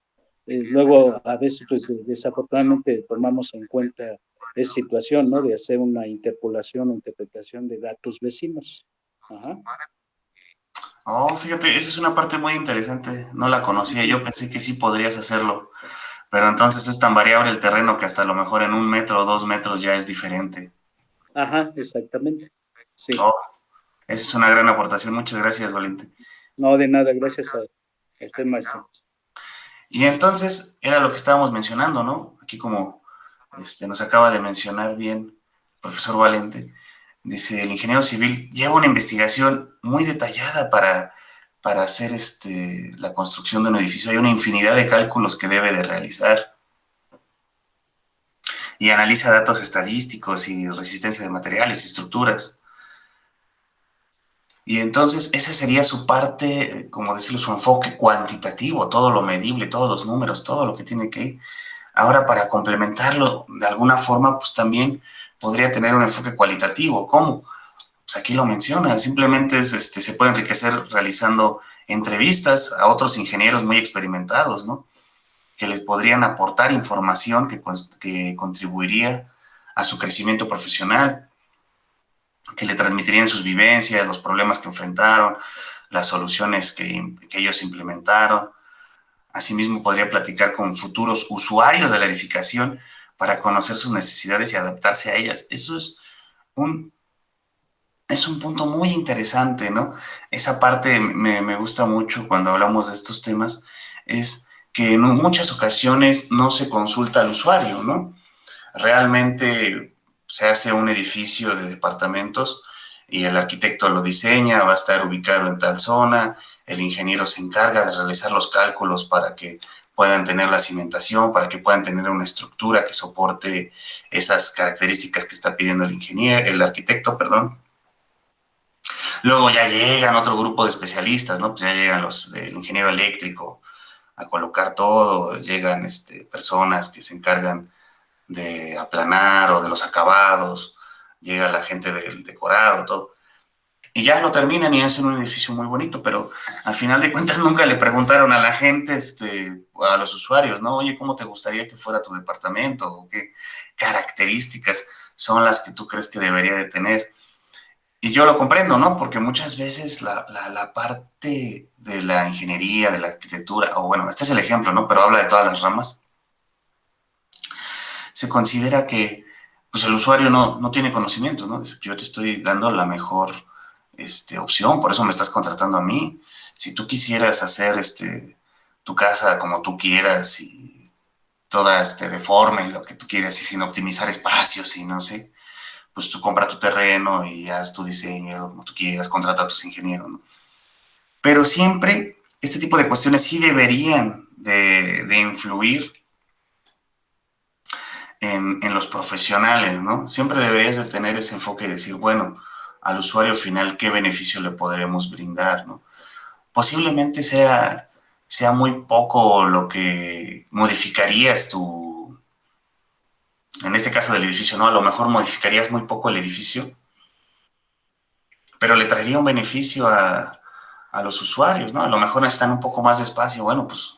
luego a veces, pues desafortunadamente tomamos en cuenta esa situación, ¿no? De hacer una interpolación o interpretación de datos vecinos. Ajá. Oh, fíjate, esa es una parte muy interesante, no la conocía, yo pensé que sí podrías hacerlo, pero entonces es tan variable el terreno que hasta a lo mejor en 1 metro o 2 metros ya es diferente. Ajá, exactamente, sí. Oh, esa es una gran aportación, muchas gracias, Valente. No, de nada, gracias a usted, maestro. Y entonces era lo que estábamos mencionando, ¿no? Aquí como nos acaba de mencionar bien el profesor Valente, dice, el ingeniero civil lleva una investigación muy detallada para hacer la construcción de un edificio. Hay una infinidad de cálculos que debe de realizar. Y analiza datos estadísticos y resistencia de materiales y estructuras. Y entonces ese sería su parte, como decirlo, su enfoque cuantitativo, todo lo medible, todos los números, todo lo que tiene que ir. Ahora, para complementarlo de alguna forma, pues también podría tener un enfoque cualitativo. ¿Cómo? pues aquí lo menciona, simplemente se puede enriquecer realizando entrevistas a otros ingenieros muy experimentados, ¿no? Que les podrían aportar información que contribuiría a su crecimiento profesional, que le transmitirían sus vivencias, los problemas que enfrentaron, las soluciones que ellos implementaron. Asimismo, podría platicar con futuros usuarios de la edificación para conocer sus necesidades y adaptarse a ellas. Eso es un punto muy interesante, ¿no? Esa parte me gusta mucho cuando hablamos de estos temas, es que en muchas ocasiones no se consulta al usuario, ¿no? Realmente se hace un edificio de departamentos y el arquitecto lo diseña, va a estar ubicado en tal zona, el ingeniero se encarga de realizar los cálculos para que puedan tener la cimentación, para que puedan tener una estructura que soporte esas características que está pidiendo el arquitecto, perdón. Luego ya llegan otro grupo de especialistas, ¿no? Pues ya llegan los del ingeniero eléctrico a colocar todo, llegan personas que se encargan de aplanar o de los acabados, llega la gente del decorado, todo. Y ya lo terminan y hacen un edificio muy bonito, pero al final de cuentas nunca le preguntaron a la gente, a los usuarios, ¿no? Oye, ¿cómo te gustaría que fuera tu departamento? ¿O qué características son las que tú crees que debería de tener? Y yo lo comprendo, ¿no? Porque muchas veces la parte de la ingeniería, de la arquitectura, o bueno, este es el ejemplo, ¿no? Pero habla de todas las ramas. Se considera que pues el usuario no tiene conocimiento, ¿no? Dice, yo te estoy dando la mejor opción, por eso me estás contratando a mí. Si tú quisieras hacer tu casa como tú quieras y toda deforme, lo que tú quieras y sin optimizar espacios y no sé, pues tú compra tu terreno y haz tu diseño como tú quieras, contrata a tus ingenieros, ¿no? Pero siempre este tipo de cuestiones sí deberían de influir en los profesionales, ¿no? Siempre deberías de tener ese enfoque y decir, bueno, al usuario final, ¿qué beneficio le podremos brindar, ¿no? Posiblemente sea muy poco lo que modificarías en este caso del edificio, ¿no? A lo mejor modificarías muy poco el edificio, pero le traería un beneficio a los usuarios, ¿no? A lo mejor necesitan un poco más de espacio, bueno, pues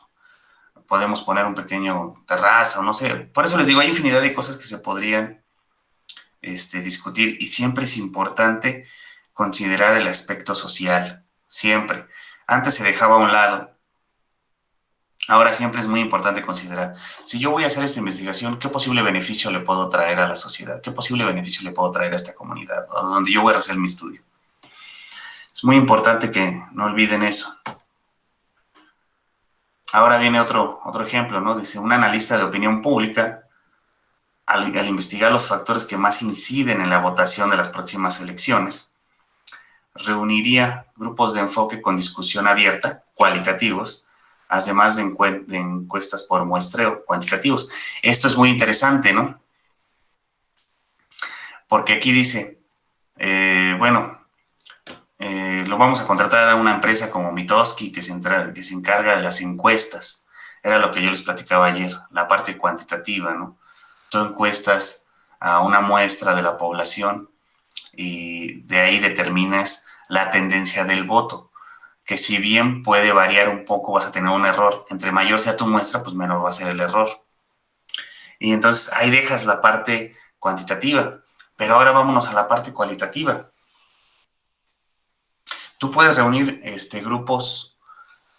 podemos poner un pequeño terraza o no sé. Por eso les digo, hay infinidad de cosas que se podrían discutir y siempre es importante considerar el aspecto social, siempre. Antes se dejaba a un lado, ahora siempre es muy importante considerar, si yo voy a hacer esta investigación, ¿qué posible beneficio le puedo traer a la sociedad? ¿Qué posible beneficio le puedo traer a esta comunidad o donde yo voy a hacer mi estudio? Es muy importante que no olviden eso. Ahora viene otro ejemplo, ¿no? Dice, un analista de opinión pública, al investigar los factores que más inciden en la votación de las próximas elecciones, reuniría grupos de enfoque con discusión abierta, cualitativos, además de encuestas por muestreo, cuantitativos. Esto es muy interesante, ¿no? Porque aquí dice, lo vamos a contratar a una empresa como Mitofsky que se encarga de las encuestas. Era lo que yo les platicaba ayer, la parte cuantitativa, ¿no? Tú encuestas a una muestra de la población y de ahí determinas la tendencia del voto, que si bien puede variar un poco, vas a tener un error. Entre mayor sea tu muestra, pues menor va a ser el error. Y entonces ahí dejas la parte cuantitativa. Pero ahora vámonos a la parte cualitativa. Tú puedes reunir grupos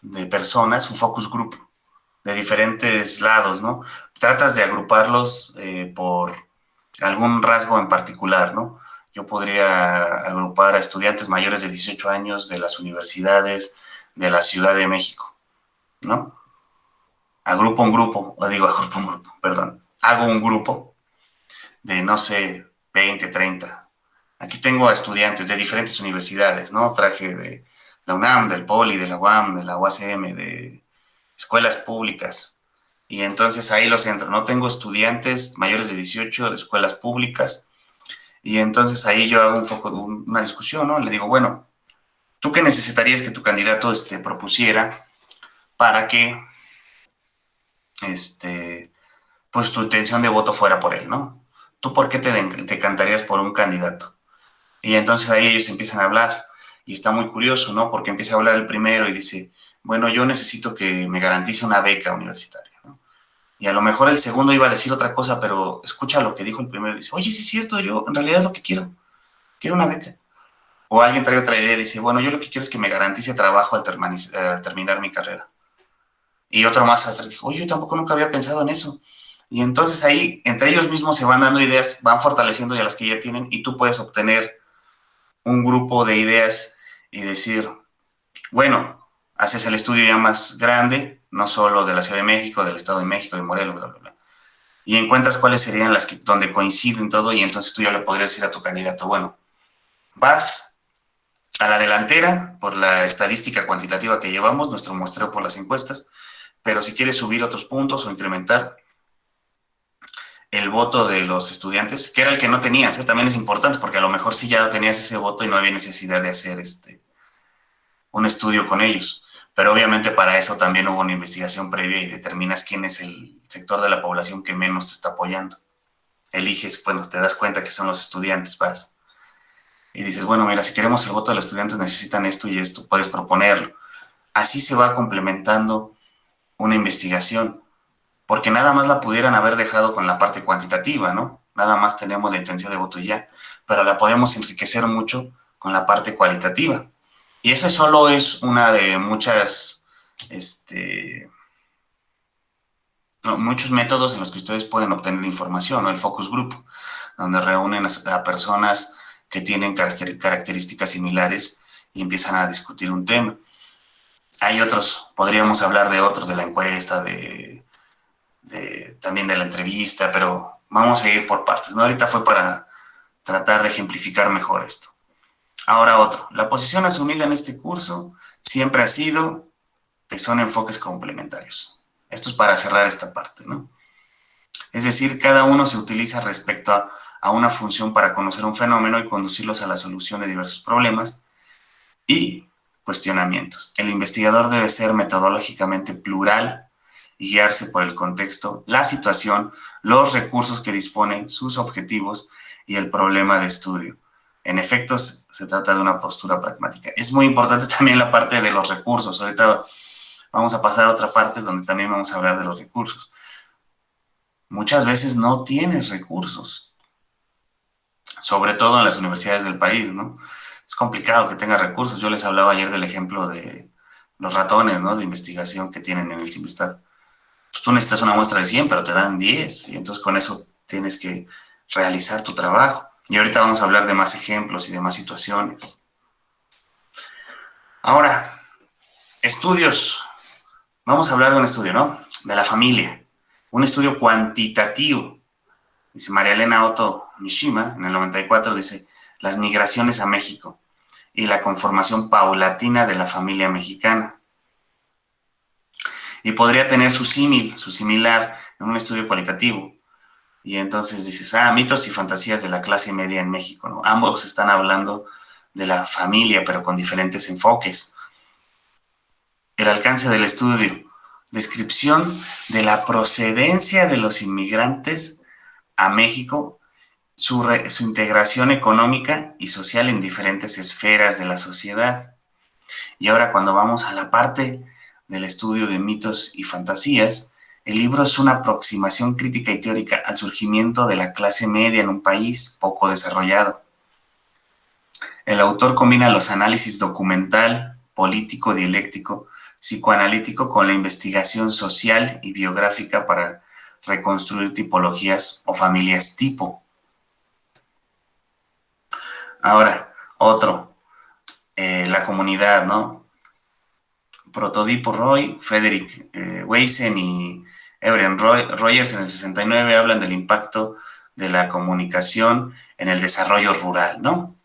de personas, un focus group, de diferentes lados, ¿no? Tratas de agruparlos por algún rasgo en particular, ¿no? Yo podría agrupar a estudiantes mayores de 18 años de las universidades de la Ciudad de México, ¿no? Agrupo un grupo, perdón. Hago un grupo de, no sé, 20, 30. Aquí tengo a estudiantes de diferentes universidades, ¿no? Traje de la UNAM, del POLI, de la UAM, de la UACM, de escuelas públicas. Y entonces ahí los entro, ¿no? Tengo estudiantes mayores de 18 de escuelas públicas. Y entonces ahí yo hago una discusión, ¿no? Le digo, bueno, ¿tú qué necesitarías que tu candidato propusiera para que pues tu intención de voto fuera por él, ¿no? ¿Tú por qué te decantarías por un candidato? Y entonces ahí ellos empiezan a hablar, y está muy curioso, ¿no? Porque empieza a hablar el primero y dice, bueno, yo necesito que me garantice una beca universitaria, ¿no? Y a lo mejor el segundo iba a decir otra cosa, pero escucha lo que dijo el primero y dice, oye, sí es cierto, yo en realidad es lo que quiero una beca. O alguien trae otra idea y dice, bueno, yo lo que quiero es que me garantice trabajo al terminar mi carrera. Y otro más atrás dijo, oye, yo tampoco nunca había pensado en eso. Y entonces ahí, entre ellos mismos se van dando ideas, van fortaleciendo ya las que ya tienen, y tú puedes obtener un grupo de ideas y decir, bueno, haces el estudio ya más grande, no solo de la Ciudad de México, del Estado de México, de Morelos, bla, bla, bla, y encuentras cuáles serían las que, donde coinciden todo, y entonces tú ya le podrías decir a tu candidato, bueno, vas a la delantera por la estadística cuantitativa que llevamos, nuestro muestreo por las encuestas, pero si quieres subir otros puntos o incrementar el voto de los estudiantes, que era el que no tenías, también es importante, porque a lo mejor sí ya tenías ese voto y no había necesidad de hacer un estudio con ellos. Pero obviamente para eso también hubo una investigación previa y determinas quién es el sector de la población que menos te está apoyando. Eliges, bueno, te das cuenta que son los estudiantes, vas. Y dices, bueno, mira, si queremos el voto de los estudiantes necesitan esto y esto, puedes proponerlo. Así se va complementando una investigación, porque nada más la pudieran haber dejado con la parte cuantitativa, ¿no? Nada más tenemos la intención de voto y ya, pero la podemos enriquecer mucho con la parte cualitativa. Y esa solo es una de muchas, muchos métodos en los que ustedes pueden obtener información, ¿no? El focus group, donde reúnen a personas que tienen características similares y empiezan a discutir un tema. Hay otros, podríamos hablar de otros, de la encuesta, también de la entrevista, pero vamos a ir por partes, ¿no? Ahorita fue para tratar de ejemplificar mejor esto. Ahora otro, la posición asumida en este curso siempre ha sido que son enfoques complementarios. Esto es para cerrar esta parte, ¿no? Es decir, cada uno se utiliza respecto a una función para conocer un fenómeno y conducirlos a la solución de diversos problemas y cuestionamientos. El investigador debe ser metodológicamente plural y guiarse por el contexto, la situación, los recursos que dispone, sus objetivos y el problema de estudio. En efecto, se trata de una postura pragmática. Es muy importante también la parte de los recursos. Ahorita vamos a pasar a otra parte donde también vamos a hablar de los recursos. Muchas veces no tienes recursos, sobre todo en las universidades del país, ¿no? Es complicado que tengas recursos. Yo les hablaba ayer del ejemplo de los ratones, ¿no? De investigación que tienen en el CIMSTAD. Pues tú necesitas una muestra de 100, pero te dan 10, y entonces con eso tienes que realizar tu trabajo. Y ahorita vamos a hablar de más ejemplos y de más situaciones. Ahora, estudios. Vamos a hablar de un estudio, ¿no? De la familia. Un estudio cuantitativo. Dice María Elena Otto Mishima, en el 94, dice, las migraciones a México y la conformación paulatina de la familia mexicana. Y podría tener su similar en un estudio cualitativo. Y entonces dices, mitos y fantasías de la clase media en México, ¿no? Ambos están hablando de la familia, pero con diferentes enfoques. El alcance del estudio, descripción de la procedencia de los inmigrantes a México, su integración económica y social en diferentes esferas de la sociedad. Y ahora cuando vamos a la parte del estudio de mitos y fantasías, el libro es una aproximación crítica y teórica al surgimiento de la clase media en un país poco desarrollado. El autor combina los análisis documental, político, dialéctico, psicoanalítico con la investigación social y biográfica para reconstruir tipologías o familias tipo. Ahora, otro, la comunidad, ¿no? Protodipo Roy, Frederick Weisen y Ebren Rogers en el 69 hablan del impacto de la comunicación en el desarrollo rural, ¿no?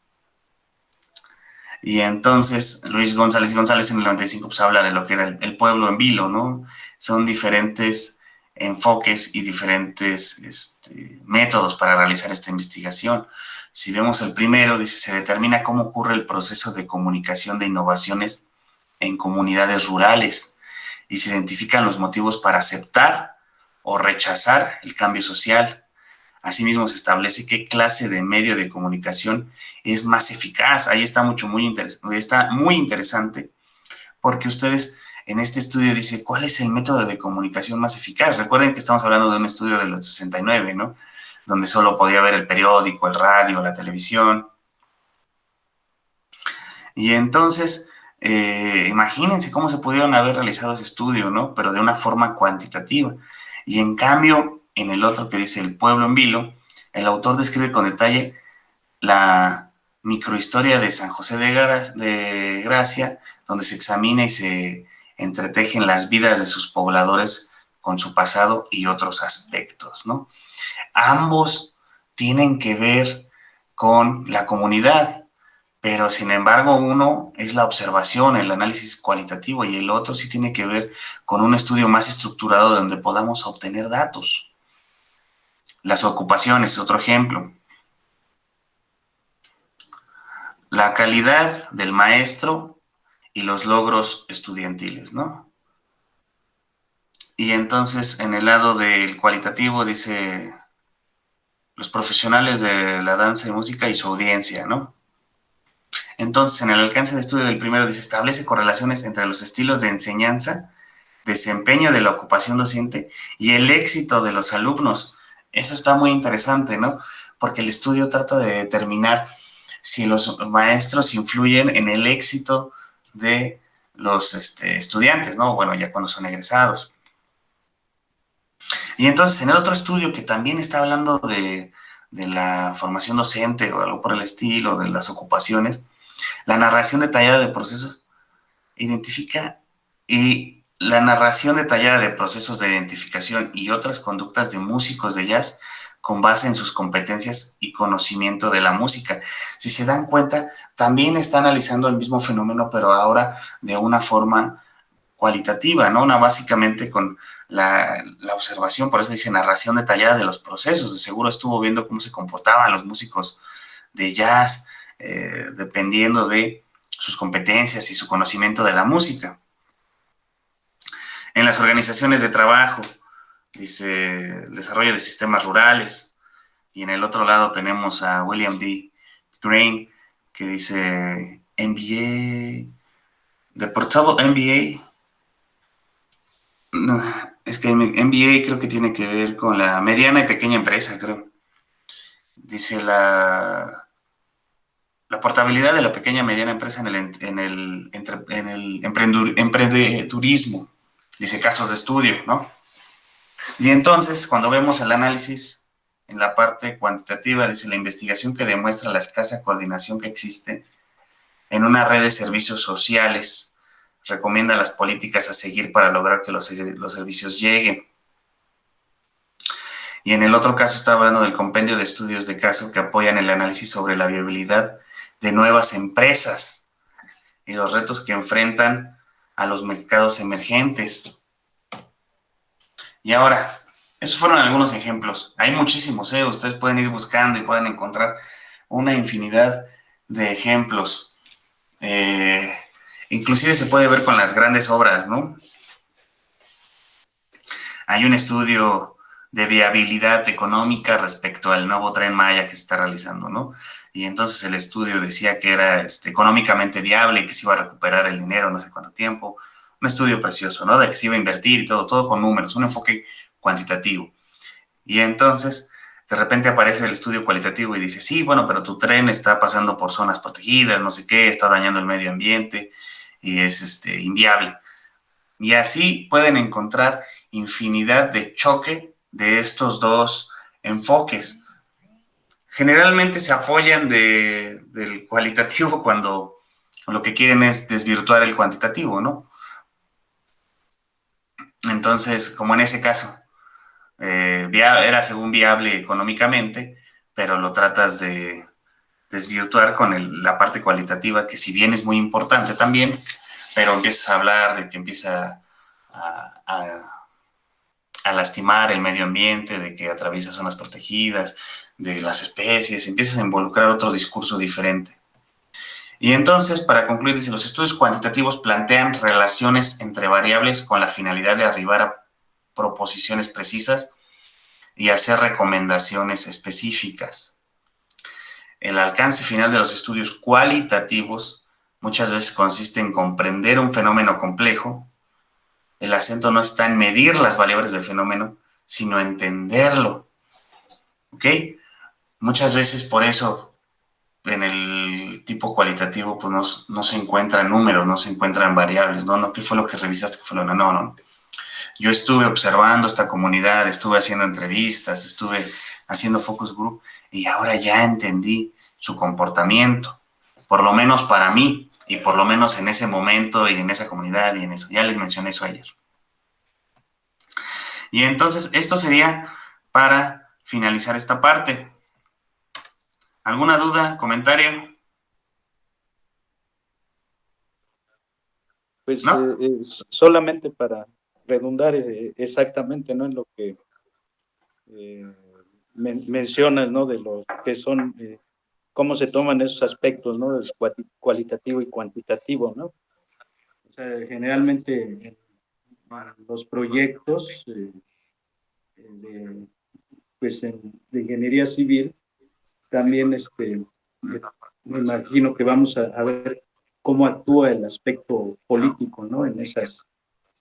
Y entonces Luis González en el 95 pues habla de lo que era el pueblo en vilo, ¿no? Son diferentes enfoques y diferentes métodos para realizar esta investigación. Si vemos el primero, dice, se determina cómo ocurre el proceso de comunicación de innovaciones en comunidades rurales y se identifican los motivos para aceptar o rechazar el cambio social. Asimismo, se establece qué clase de medio de comunicación es más eficaz. Ahí está está muy interesante, porque ustedes en este estudio dicen, ¿cuál es el método de comunicación más eficaz? Recuerden que estamos hablando de un estudio de los 69, ¿no? Donde solo podía ver el periódico, el radio, la televisión. Y entonces, imagínense cómo se pudieron haber realizado ese estudio, ¿no? Pero de una forma cuantitativa. Y en cambio, en el otro que dice El pueblo en vilo, el autor describe con detalle la microhistoria de San José de Gracia, donde se examina y se entretejen las vidas de sus pobladores con su pasado y otros aspectos, ¿no? Ambos tienen que ver con la comunidad, pero sin embargo uno es la observación, el análisis cualitativo, y el otro sí tiene que ver con un estudio más estructurado donde podamos obtener datos. Las ocupaciones es otro ejemplo. La calidad del maestro y los logros estudiantiles, ¿no? Y entonces en el lado del cualitativo dice los profesionales de la danza y música y su audiencia, ¿no? Entonces, en el alcance de estudio del primero dice, establece correlaciones entre los estilos de enseñanza, desempeño de la ocupación docente y el éxito de los alumnos. Eso está muy interesante, ¿no? Porque el estudio trata de determinar si los maestros influyen en el éxito de los estudiantes, ¿no? Bueno, ya cuando son egresados. Y entonces, en el otro estudio que también está hablando de la formación docente o algo por el estilo, de las ocupaciones, la narración detallada de procesos la narración detallada de procesos de identificación y otras conductas de músicos de jazz con base en sus competencias y conocimiento de la música. Si se dan cuenta, también está analizando el mismo fenómeno, pero ahora de una forma cualitativa, ¿no? Básicamente con la observación, por eso dice narración detallada de los procesos. De seguro estuvo viendo cómo se comportaban los músicos de jazz, dependiendo de sus competencias y su conocimiento de la música. En las organizaciones de trabajo, dice el desarrollo de sistemas rurales, y en el otro lado tenemos a William D. Green, que dice MBA, The Portable MBA. No, es que MBA creo que tiene que ver con la mediana y pequeña empresa, creo. Dice la portabilidad de la pequeña y mediana empresa en el emprendedurismo. Dice casos de estudio, ¿no? Y entonces, cuando vemos el análisis en la parte cuantitativa, dice la investigación que demuestra la escasa coordinación que existe en una red de servicios sociales, recomienda las políticas a seguir para lograr que los servicios lleguen. Y en el otro caso está hablando del compendio de estudios de caso que apoyan el análisis sobre la viabilidad de nuevas empresas y los retos que enfrentan a los mercados emergentes. Y ahora, esos fueron algunos ejemplos. Hay muchísimos, ¿eh? Ustedes pueden ir buscando y pueden encontrar una infinidad de ejemplos. Inclusive se puede ver con las grandes obras, ¿no? Hay un estudio de viabilidad económica respecto al nuevo Tren Maya que se está realizando, ¿no? Y entonces el estudio decía que era económicamente viable y que se iba a recuperar el dinero no sé cuánto tiempo. Un estudio precioso, ¿no? De que se iba a invertir y todo con números, un enfoque cuantitativo. Y entonces, de repente aparece el estudio cualitativo y dice, sí, bueno, pero tu tren está pasando por zonas protegidas, no sé qué, está dañando el medio ambiente y es inviable. Y así pueden encontrar infinidad de choque de estos dos enfoques. Generalmente se apoyan del cualitativo cuando lo que quieren es desvirtuar el cuantitativo, ¿no? Entonces, como en ese caso, era según viable económicamente, pero lo tratas de desvirtuar con la parte cualitativa, que si bien es muy importante también, pero empiezas a hablar de que empieza a lastimar el medio ambiente, de que atraviesa zonas protegidas, de las especies, empiezas a involucrar otro discurso diferente. Y entonces, para concluir, dice, los estudios cuantitativos plantean relaciones entre variables con la finalidad de arribar a proposiciones precisas y hacer recomendaciones específicas. El alcance final de los estudios cualitativos muchas veces consiste en comprender un fenómeno complejo. El acento no está en medir las variables del fenómeno, sino entenderlo. ¿Ok? Muchas veces por eso en el tipo cualitativo pues no se encuentran números, no se encuentran variables, ¿no? ¿Qué fue lo que revisaste? ¿Qué fue lo que no? Yo estuve observando esta comunidad, estuve haciendo entrevistas, estuve haciendo focus group y ahora ya entendí su comportamiento, por lo menos para mí y por lo menos en ese momento y en esa comunidad y en eso. Ya les mencioné eso ayer. Y entonces esto sería para finalizar esta parte. ¿Alguna duda, comentario? Pues ¿No? solamente para redundar exactamente, ¿no? En lo que mencionas, ¿no? De lo que son, cómo se toman esos aspectos, ¿no? Del cualitativo y cuantitativo, ¿no? O sea, generalmente en los proyectos de, pues de ingeniería civil, también me imagino que vamos a ver cómo actúa el aspecto político, ¿no?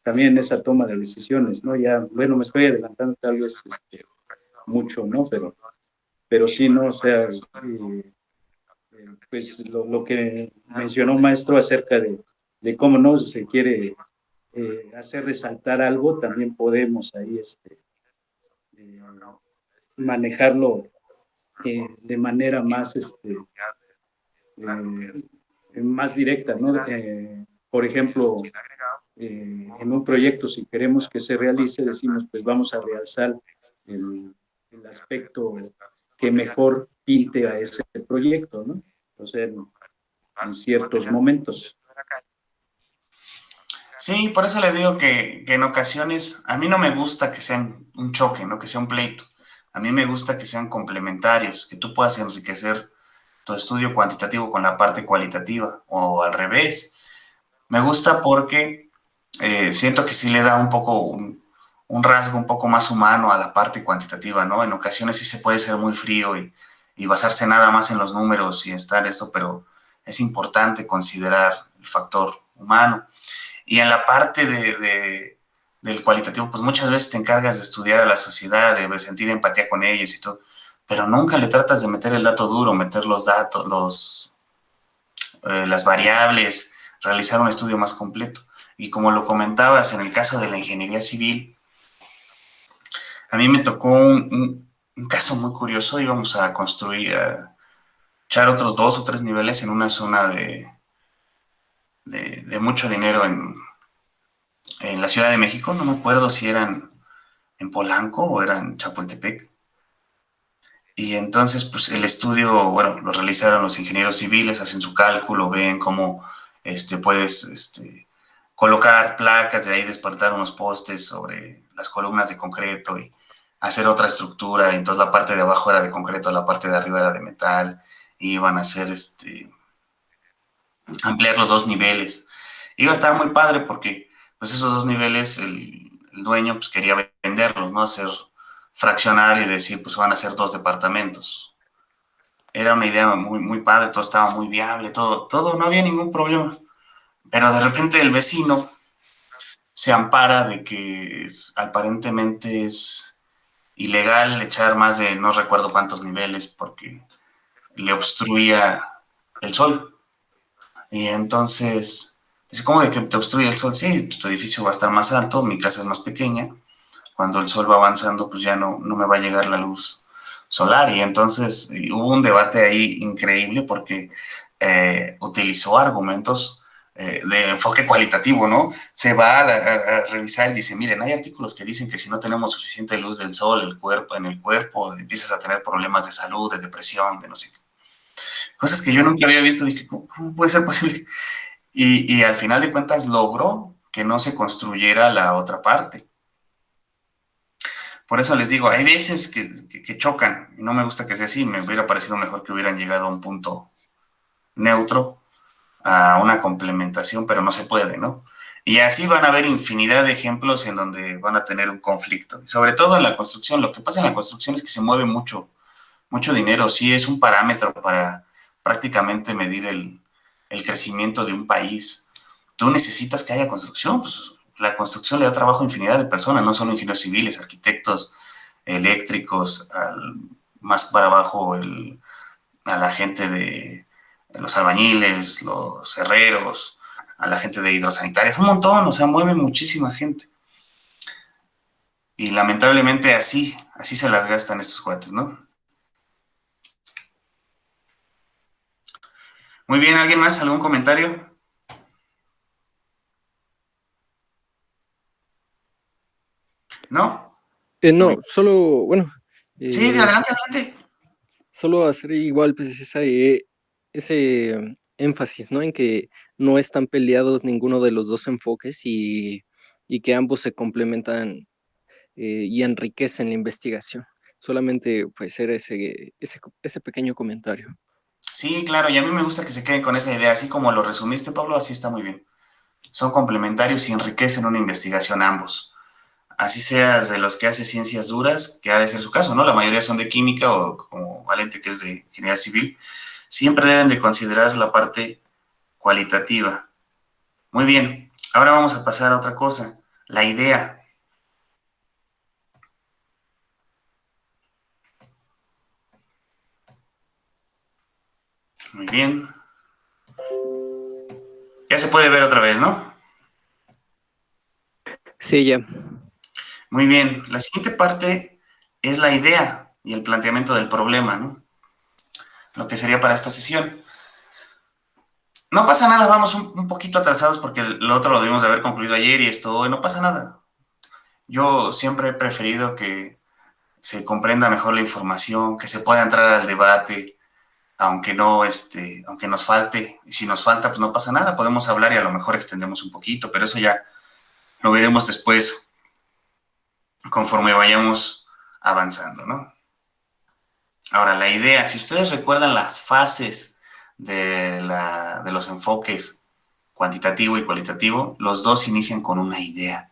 También en esa toma de decisiones, ¿no? Ya, bueno, me estoy adelantando tal vez mucho, ¿no? Pero sí, ¿no? O sea, pues lo que mencionó maestro acerca de cómo no se quiere hacer resaltar algo, también podemos ahí eh, manejarlo de manera más, más directa, ¿no? Por ejemplo, en un proyecto, si queremos que se realice, decimos, pues vamos a realzar el aspecto que mejor pinte a ese proyecto, ¿no? O sea, en ciertos momentos. Sí, por eso les digo que en ocasiones a mí no me gusta que sean un choque, ¿no? Que sea un pleito. A mí me gusta que sean complementarios, que tú puedas enriquecer tu estudio cuantitativo con la parte cualitativa o al revés. Me gusta porque siento que sí le da un poco un rasgo un poco más humano a la parte cuantitativa, ¿no? En ocasiones sí se puede ser muy frío y basarse nada más en los números y estar eso, pero es importante considerar el factor humano. Y en la parte del cualitativo, pues muchas veces te encargas de estudiar a la sociedad, de sentir empatía con ellos y todo, pero nunca le tratas de meter el dato duro, meter los datos, las variables, realizar un estudio más completo. Y como lo comentabas, en el caso de la ingeniería civil, a mí me tocó un caso muy curioso. Íbamos a construir, a echar otros 2 o 3 niveles en una zona de mucho dinero en la Ciudad de México. No me acuerdo si eran en Polanco o era en Chapultepec. Y entonces, pues el estudio, bueno, lo realizaron los ingenieros civiles, hacen su cálculo, ven cómo puedes colocar placas, de ahí despertar unos postes sobre las columnas de concreto y hacer otra estructura. Y entonces la parte de abajo era de concreto, la parte de arriba era de metal. Y iban a hacer ampliar los 2 niveles. Iba a estar muy padre porque pues esos 2 niveles el dueño pues quería venderlos, ¿no? Hacer fraccionar y decir pues van a ser 2 departamentos. Era una idea muy, muy padre, todo estaba muy viable, todo, no había ningún problema. Pero de repente el vecino se ampara de que aparentemente es ilegal echar más de no recuerdo cuántos niveles porque le obstruía el sol. Y entonces, dice, ¿cómo de que te obstruye el sol? Sí, pues tu edificio va a estar más alto, mi casa es más pequeña. Cuando el sol va avanzando, pues ya no me va a llegar la luz solar. Y entonces hubo un debate ahí increíble porque utilizó argumentos de enfoque cualitativo, ¿no? Se va a revisar y dice, miren, hay artículos que dicen que si no tenemos suficiente luz del sol en el cuerpo, empiezas a tener problemas de salud, de depresión, de no sé qué. Cosas que yo nunca había visto. Dije, ¿cómo puede ser posible? Y al final de cuentas logró que no se construyera la otra parte. Por eso les digo, hay veces que chocan, y no me gusta que sea así. Me hubiera parecido mejor que hubieran llegado a un punto neutro, a una complementación, pero no se puede, ¿no? Y así van a haber infinidad de ejemplos en donde van a tener un conflicto. Sobre todo en la construcción. Lo que pasa en la construcción es que se mueve mucho dinero. Sí es un parámetro para prácticamente medir el crecimiento de un país. Tú necesitas que haya construcción. Pues la construcción le da trabajo a infinidad de personas, no solo ingenieros civiles, arquitectos, eléctricos, más para abajo a la gente de los albañiles, los herreros, a la gente de hidrosanitarias, un montón, o sea, mueve muchísima gente. Y lamentablemente así se las gastan estos cuates, ¿no? Muy bien, ¿alguien más? ¿Algún comentario? ¿No? No, solo, bueno, Sí, adelante, adelante. solo hacer igual pues ese énfasis, ¿no? En que no están peleados ninguno de los dos enfoques y que ambos se complementan y enriquecen la investigación. Solamente pues era ese pequeño comentario. Sí, claro, y a mí me gusta que se queden con esa idea, así como lo resumiste, Pablo, así está muy bien. Son complementarios y enriquecen una investigación ambos. Así seas de los que hace ciencias duras, que ha de ser su caso, ¿no? La mayoría son de química o como Valente, que es de ingeniería civil, siempre deben de considerar la parte cualitativa. Muy bien, ahora vamos a pasar a otra cosa, la idea. Muy bien. Ya se puede ver otra vez, ¿no? Sí, ya. Muy bien, la siguiente parte es la idea y el planteamiento del problema, ¿no? Lo que sería para esta sesión. No pasa nada, vamos un poquito atrasados porque lo otro lo debimos de haber concluido ayer y esto, no pasa nada. Yo siempre he preferido que se comprenda mejor la información, que se pueda entrar al debate, aunque no, aunque nos falte. Y si nos falta, pues no pasa nada, podemos hablar y a lo mejor extendemos un poquito, pero eso ya lo veremos después conforme vayamos avanzando, ¿no? Ahora, la idea, si ustedes recuerdan las fases de los enfoques cuantitativo y cualitativo, los dos inician con una idea.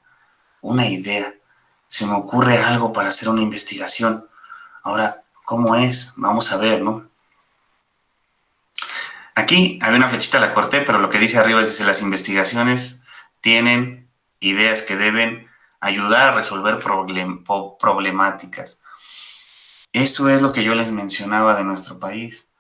Una idea. Se me ocurre algo para hacer una investigación. Ahora, ¿cómo es? Vamos a ver, ¿no? Aquí había una flechita, la corté, pero lo que dice arriba dice: las investigaciones tienen ideas que deben ayudar a resolver problemáticas. Eso es lo que yo les mencionaba de nuestro país.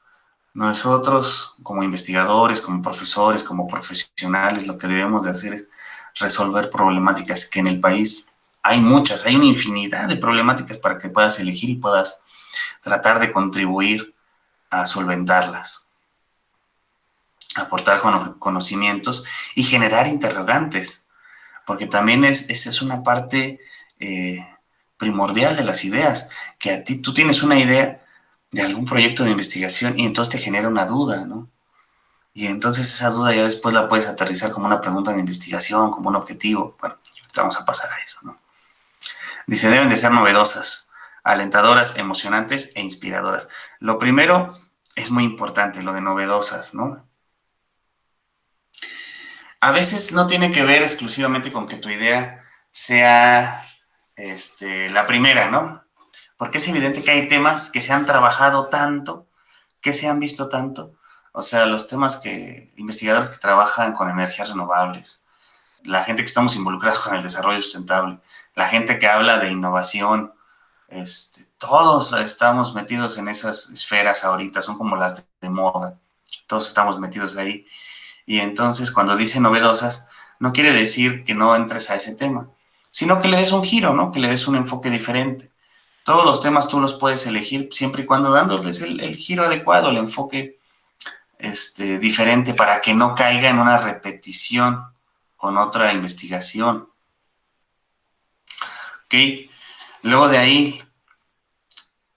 Nosotros, como investigadores, como profesores, como profesionales, lo que debemos de hacer es resolver problemáticas que en el país hay muchas, hay una infinidad de problemáticas para que puedas elegir y puedas tratar de contribuir a solventarlas, aportar conocimientos y generar interrogantes, porque también esa es una parte primordial de las ideas, que tú tienes una idea de algún proyecto de investigación y entonces te genera una duda, ¿no? Y entonces esa duda ya después la puedes aterrizar como una pregunta de investigación, como un objetivo. Bueno, vamos a pasar a eso, ¿no? Dice, deben de ser novedosas, alentadoras, emocionantes e inspiradoras. Lo primero es muy importante, lo de novedosas, ¿no? A veces no tiene que ver exclusivamente con que tu idea sea la primera, ¿no? Porque es evidente que hay temas que se han trabajado tanto, que se han visto tanto. O sea, los temas investigadores que trabajan con energías renovables, la gente que estamos involucrados con el desarrollo sustentable, la gente que habla de innovación, todos estamos metidos en esas esferas ahorita, son como las de moda, todos estamos metidos ahí. Y entonces cuando dice novedosas, no quiere decir que no entres a ese tema, sino que le des un giro, ¿no? Que le des un enfoque diferente. Todos los temas tú los puedes elegir siempre y cuando dándoles el giro adecuado, el enfoque diferente para que no caiga en una repetición con otra investigación. ¿Ok? Luego de ahí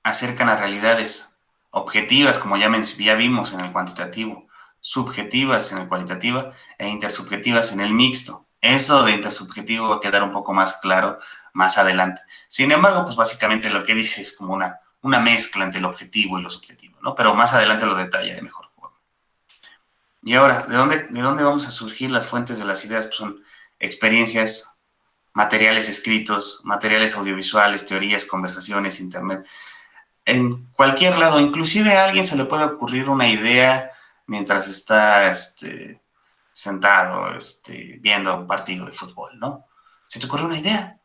acercan a realidades objetivas, como ya vimos en el cuantitativo, subjetivas en el cualitativo e intersubjetivas en el mixto. Eso de intersubjetivo va a quedar un poco más claro más adelante. Sin embargo, pues básicamente lo que dice es como una mezcla entre el objetivo y lo subjetivo, ¿no? Pero más adelante lo detalla de mejor forma. Y ahora, ¿de dónde vamos a surgir las fuentes de las ideas? Pues son experiencias, materiales escritos, materiales audiovisuales, teorías, conversaciones, internet, en cualquier lado. Inclusive a alguien se le puede ocurrir una idea mientras está sentado viendo un partido de fútbol, ¿no? Se te ocurre una idea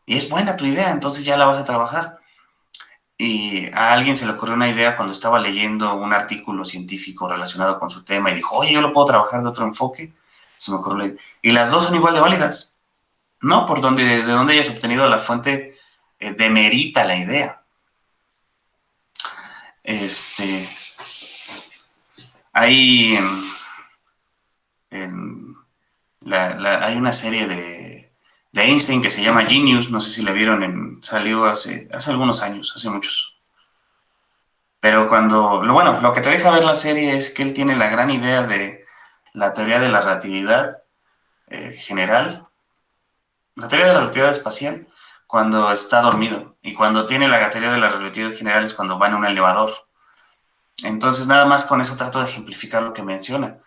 y es buena tu idea, entonces ya la vas a trabajar. Y a alguien se le ocurrió una idea cuando estaba leyendo un artículo científico relacionado con su tema y dijo, oye, yo lo puedo trabajar de otro enfoque. Se me ocurrió la idea. Y las dos son igual de válidas. No por de donde hayas obtenido la fuente, demerita la idea. Hay, hay una serie de Einstein que se llama Genius, no sé si la vieron, salió hace algunos años, hace muchos. Pero lo que te deja ver la serie es que él tiene la gran idea de la teoría de la relatividad general, la teoría de la relatividad espacial, cuando está dormido. Y cuando tiene la teoría de la relatividad general es cuando va en un elevador. Entonces, nada más con eso trato de ejemplificar lo que menciona.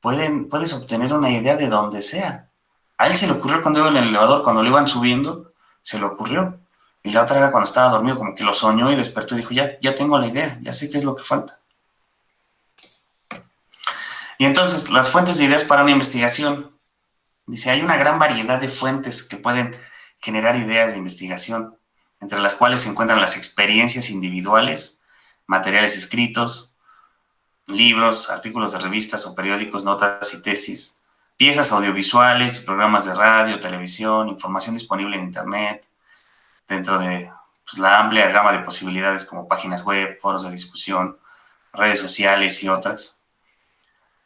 Puedes obtener una idea de donde sea. A él se le ocurrió cuando iba en el elevador, cuando lo iban subiendo, se le ocurrió. Y la otra era cuando estaba dormido, como que lo soñó y despertó y dijo, ya tengo la idea, ya sé qué es lo que falta. Y entonces, las fuentes de ideas para una investigación. Dice, hay una gran variedad de fuentes que pueden generar ideas de investigación, entre las cuales se encuentran las experiencias individuales, materiales escritos, libros, artículos de revistas o periódicos, notas y tesis, piezas audiovisuales, programas de radio, televisión, información disponible en Internet, dentro de la amplia gama de posibilidades como páginas web, foros de discusión, redes sociales y otras.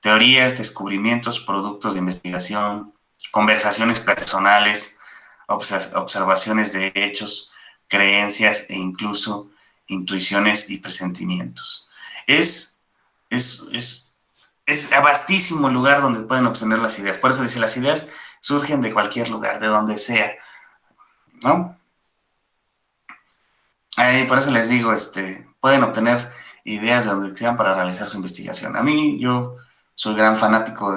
Teorías, descubrimientos, productos de investigación, conversaciones personales, observaciones de hechos, creencias e incluso intuiciones y presentimientos. Es vastísimo el lugar donde pueden obtener las ideas. Por eso dice, las ideas surgen de cualquier lugar, de donde sea, ¿no? Por eso les digo, pueden obtener ideas de donde sean para realizar su investigación. A mí, yo soy gran fanático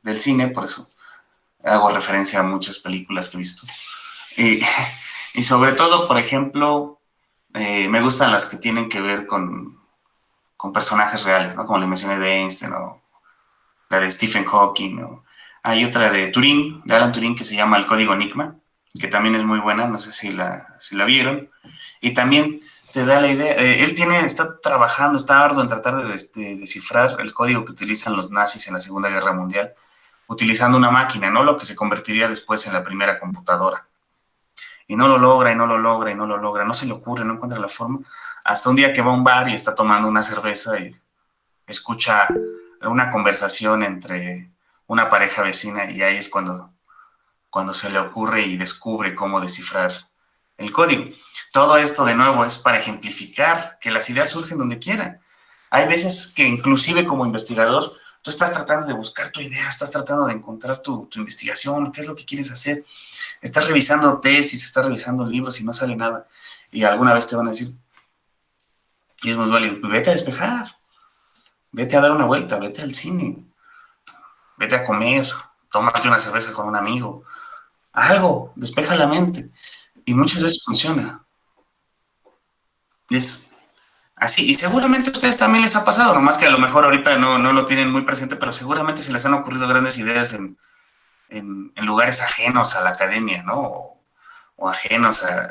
del cine, por eso hago referencia a muchas películas que he visto. Y, y sobre todo, por ejemplo, me gustan las que tienen que ver con personajes reales, ¿no? Como les mencioné de Einstein o la de Stephen Hawking. Hay otra de Turing, de Alan Turing, que se llama El Código Enigma, que también es muy buena, no sé si la vieron. Y también te da la idea, él está trabajando, está arduo en tratar de descifrar el código que utilizan los nazis en la Segunda Guerra Mundial, utilizando una máquina, ¿no? Lo que se convertiría después en la primera computadora. Y no lo logra, y no lo logra, y no lo logra, no se le ocurre, no encuentra la forma, hasta un día que va a un bar y está tomando una cerveza y escucha una conversación entre una pareja vecina y ahí es cuando se le ocurre y descubre cómo descifrar el código. Todo esto, de nuevo, es para ejemplificar que las ideas surgen donde quiera. Hay veces que inclusive como investigador, tú estás tratando de buscar tu idea, estás tratando de encontrar tu investigación, qué es lo que quieres hacer. Estás revisando tesis, estás revisando libros y no sale nada. Y alguna vez te van a decir, y es muy válido, vete a despejar, vete a dar una vuelta, vete al cine, vete a comer, tómate una cerveza con un amigo, algo, despeja la mente. Y muchas veces funciona. Es así. Y seguramente a ustedes también les ha pasado, nomás que a lo mejor ahorita no lo tienen muy presente, pero seguramente se les han ocurrido grandes ideas en lugares ajenos a la academia, ¿no? O ajenos a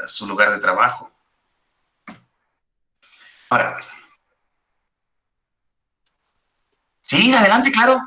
su lugar de trabajo. Ahora, sí, adelante, claro.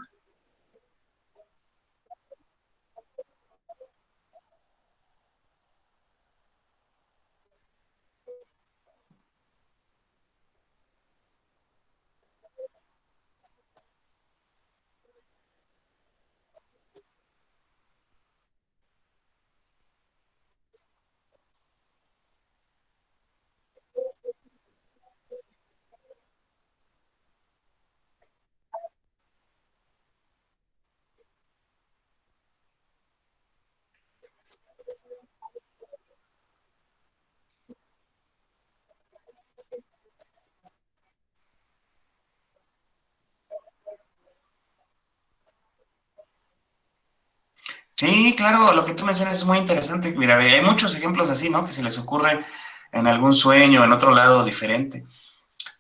Sí, claro, lo que tú mencionas es muy interesante. Mira, hay muchos ejemplos así, ¿no? Que se les ocurre en algún sueño, en otro lado diferente.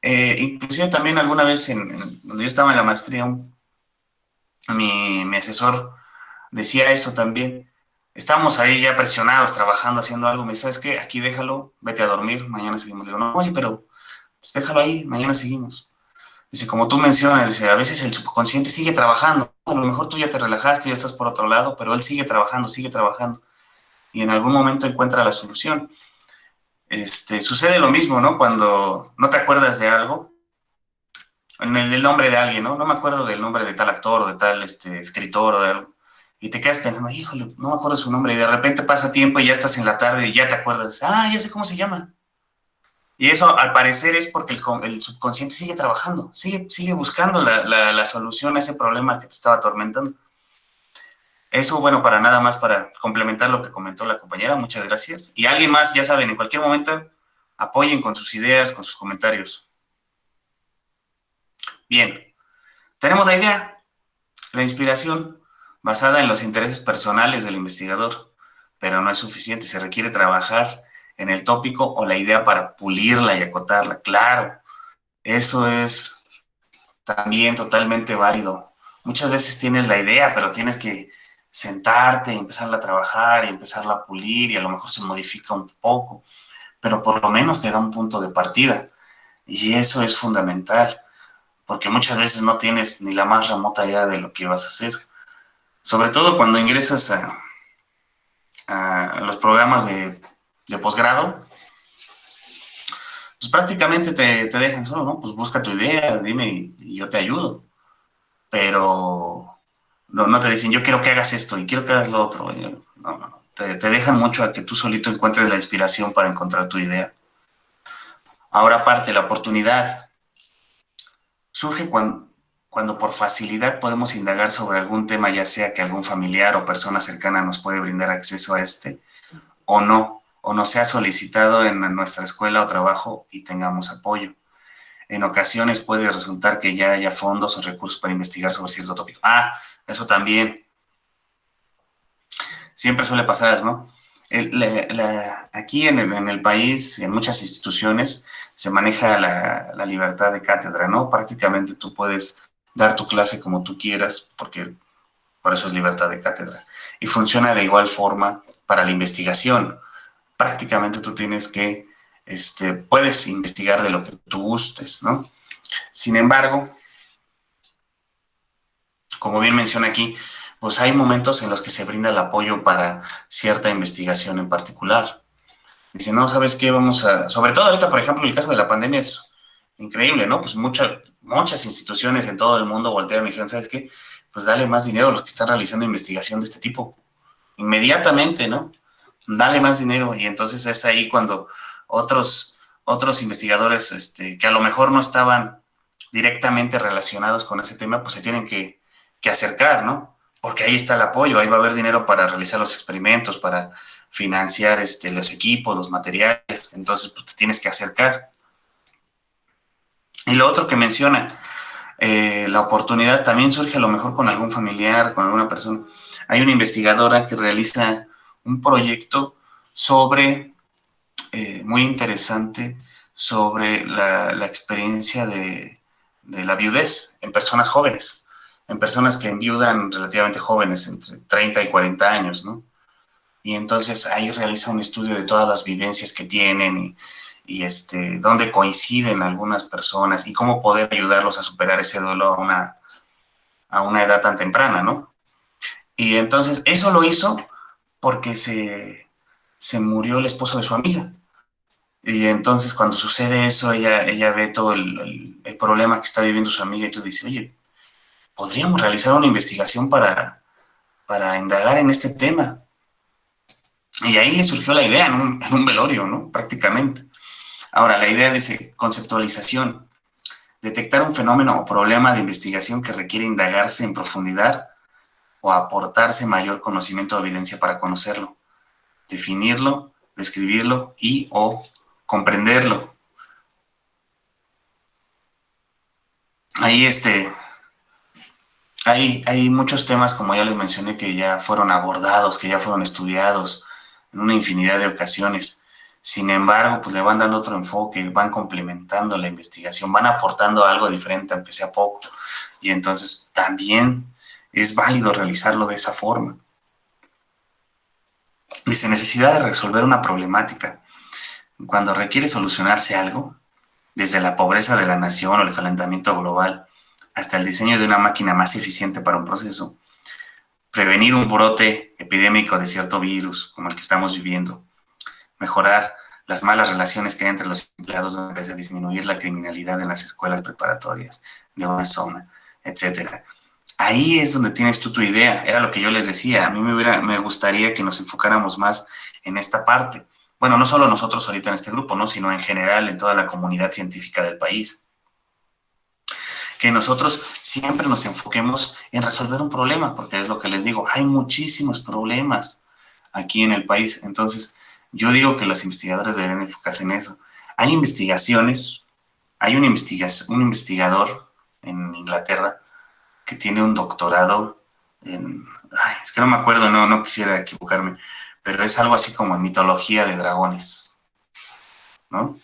Inclusive también alguna vez donde yo estaba en la maestría, mi asesor decía eso también. Estamos ahí ya presionados, trabajando, haciendo algo. Me dice, ¿sabes qué? Aquí déjalo, vete a dormir, mañana seguimos. Digo, no, oye, pero pues, déjalo ahí, mañana seguimos. Dice, como tú mencionas, dice, a veces el subconsciente sigue trabajando. A lo mejor tú ya te relajaste, ya estás por otro lado, pero él sigue trabajando, sigue trabajando. Y en algún momento encuentra la solución. Sucede lo mismo, ¿no? Cuando no te acuerdas de algo, en el nombre de alguien, ¿no? No me acuerdo del nombre de tal actor o de tal escritor o de algo. Y te quedas pensando, híjole, no me acuerdo su nombre. Y de repente pasa tiempo y ya estás en la tarde y ya te acuerdas. Ah, ya sé cómo se llama. Y eso al parecer es porque el subconsciente sigue trabajando, sigue buscando la solución a ese problema que te estaba atormentando. Eso, bueno, para nada más, para complementar lo que comentó la compañera, muchas gracias. Y alguien más, ya saben, en cualquier momento, apoyen con sus ideas, con sus comentarios. Bien, tenemos la idea, la inspiración, basada en los intereses personales del investigador, pero no es suficiente, se requiere trabajar en el tópico o la idea para pulirla y acotarla. Claro, eso es también totalmente válido. Muchas veces tienes la idea, pero tienes que sentarte y empezarla a trabajar y empezarla a pulir y a lo mejor se modifica un poco, pero por lo menos te da un punto de partida. Y eso es fundamental, porque muchas veces no tienes ni la más remota idea de lo que vas a hacer. Sobre todo cuando ingresas a los programas de posgrado, pues prácticamente te dejan solo, ¿no? Pues busca tu idea, dime y yo te ayudo. Pero no te dicen, yo quiero que hagas esto y quiero que hagas lo otro. No. Te dejan mucho a que tú solito encuentres la inspiración para encontrar tu idea. Ahora aparte, la oportunidad surge cuando por facilidad podemos indagar sobre algún tema, ya sea que algún familiar o persona cercana nos puede brindar acceso a o no sea solicitado en nuestra escuela o trabajo y tengamos apoyo. En ocasiones puede resultar que ya haya fondos o recursos para investigar sobre cierto tópico. Eso también siempre suele pasar, ¿no? Aquí en el país, en muchas instituciones, se maneja la libertad de cátedra, ¿no? Prácticamente tú puedes dar tu clase como tú quieras, porque por eso es libertad de cátedra. Y funciona de igual forma para la investigación. Prácticamente tú tienes que, puedes investigar de lo que tú gustes, ¿no? Sin embargo, como bien menciona aquí, pues hay momentos en los que se brinda el apoyo para cierta investigación en particular. Dice, no, ¿sabes qué? Sobre todo ahorita, por ejemplo, el caso de la pandemia es increíble, ¿no? Pues muchas instituciones en todo el mundo voltearon y dijeron, ¿sabes qué? Pues dale más dinero a los que están realizando investigación de este tipo. Inmediatamente, ¿no? Dale más dinero. Y entonces es ahí cuando otros investigadores que a lo mejor no estaban directamente relacionados con ese tema, pues se tienen que acercar, ¿no? Porque ahí está el apoyo, ahí va a haber dinero para realizar los experimentos, para financiar los equipos, los materiales, entonces pues, te tienes que acercar. Y lo otro que menciona, la oportunidad también surge a lo mejor con algún familiar, con alguna persona. Hay una investigadora que realiza un proyecto muy interesante, sobre la experiencia de la viudez en personas jóvenes, en personas que enviudan relativamente jóvenes, entre 30 y 40 años, ¿no? Y entonces ahí realiza un estudio de todas las vivencias que tienen y dónde coinciden algunas personas y cómo poder ayudarlos a superar ese dolor a una edad tan temprana, ¿no? Y entonces eso lo hizo porque se murió el esposo de su amiga. Y entonces cuando sucede eso, ella ve todo el problema que está viviendo su amiga y tú dices, oye, podríamos realizar una investigación para indagar en este tema. Y ahí le surgió la idea en un velorio, ¿no? Prácticamente. Ahora, la idea de conceptualización, detectar un fenómeno o problema de investigación que requiere indagarse en profundidad o aportarse mayor conocimiento o evidencia para conocerlo, definirlo, describirlo y o comprenderlo. Hay muchos temas, como ya les mencioné, que ya fueron abordados, que ya fueron estudiados en una infinidad de ocasiones. Sin embargo, pues le van dando otro enfoque, van complementando la investigación, van aportando algo diferente, aunque sea poco. Y entonces también es válido realizarlo de esa forma. Dice, necesidad de resolver una problemática. Cuando requiere solucionarse algo, desde la pobreza de la nación o el calentamiento global, hasta el diseño de una máquina más eficiente para un proceso, prevenir un brote epidémico de cierto virus como el que estamos viviendo, mejorar las malas relaciones que hay entre los empleados de una empresa, disminuir la criminalidad en las escuelas preparatorias de una zona, etcétera. Ahí es donde tienes tú tu idea, era lo que yo les decía, a mí me gustaría que nos enfocáramos más en esta parte. Bueno, no solo nosotros ahorita en este grupo, ¿no? Sino en general en toda la comunidad científica del país. Que nosotros siempre nos enfoquemos en resolver un problema, porque es lo que les digo, hay muchísimos problemas aquí en el país. Entonces, yo digo que los investigadores deberían enfocarse en eso. Hay investigaciones, hay un investigador en Inglaterra que tiene un doctorado en, es que no me acuerdo, no quisiera equivocarme, pero es algo así como en mitología de dragones, ¿no?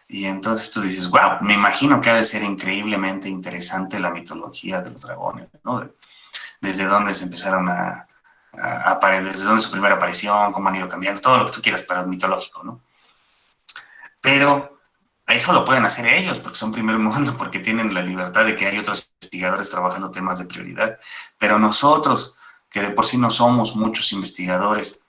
Y entonces tú dices, wow, me imagino que ha de ser increíblemente interesante la mitología de los dragones, ¿no? Desde dónde se empezaron a aparecer, desde dónde su primera aparición, cómo han ido cambiando, todo lo que tú quieras, pero es mitológico, ¿no? Pero eso lo pueden hacer ellos, porque son primer mundo, porque tienen la libertad de que hay otros investigadores trabajando temas de prioridad. Pero nosotros, que de por sí no somos muchos investigadores,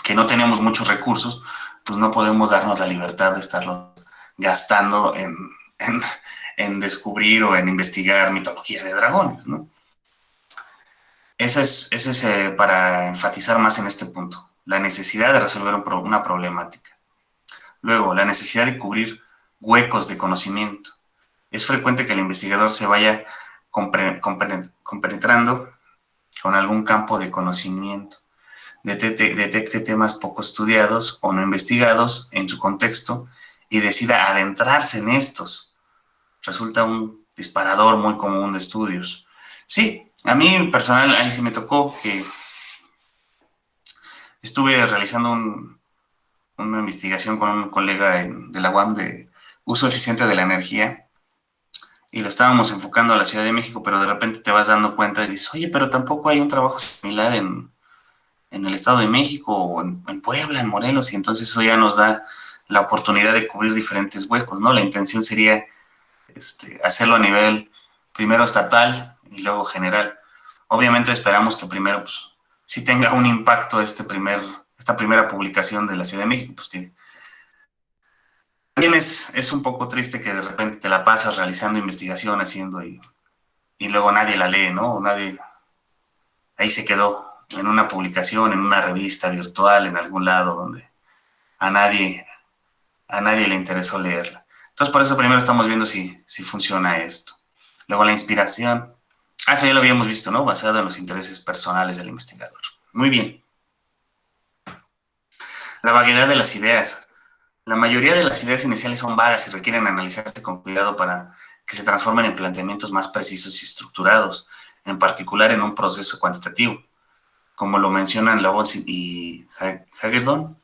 que no tenemos muchos recursos, pues no podemos darnos la libertad de estarlos gastando en descubrir o en investigar mitología de dragones, ¿no? Ese es para enfatizar más en este punto, la necesidad de resolver una problemática. Luego, la necesidad de cubrir huecos de conocimiento. Es frecuente que el investigador se vaya compenetrando con algún campo de conocimiento, detecte temas poco estudiados o no investigados en su contexto y decida adentrarse en estos. Resulta un disparador muy común de estudios. Sí, a mí personal, ahí sí me tocó que estuve realizando una investigación con un colega de la UAM de uso eficiente de la energía y lo estábamos enfocando a la Ciudad de México, pero de repente te vas dando cuenta y dices, oye, pero tampoco hay un trabajo similar en el Estado de México o en Puebla, en Morelos, y entonces eso ya nos da la oportunidad de cubrir diferentes huecos, ¿no? La intención sería hacerlo a nivel primero estatal y luego general. Obviamente esperamos que primero pues, sí tenga un impacto esta primera publicación de la Ciudad de México, pues que también es un poco triste que de repente te la pasas realizando investigación, haciendo y luego nadie la lee, ¿no? Nadie, ahí se quedó en una publicación, en una revista virtual, en algún lado donde a nadie le interesó leerla. Entonces, por eso primero estamos viendo si funciona esto. Luego la inspiración. Eso ya lo habíamos visto, ¿no? Basado en los intereses personales del investigador. Muy bien. La vaguedad de las ideas. La mayoría de las ideas iniciales son vagas y requieren analizarse con cuidado para que se transformen en planteamientos más precisos y estructurados, en particular en un proceso cuantitativo. Como lo mencionan Labonte y Hagedorn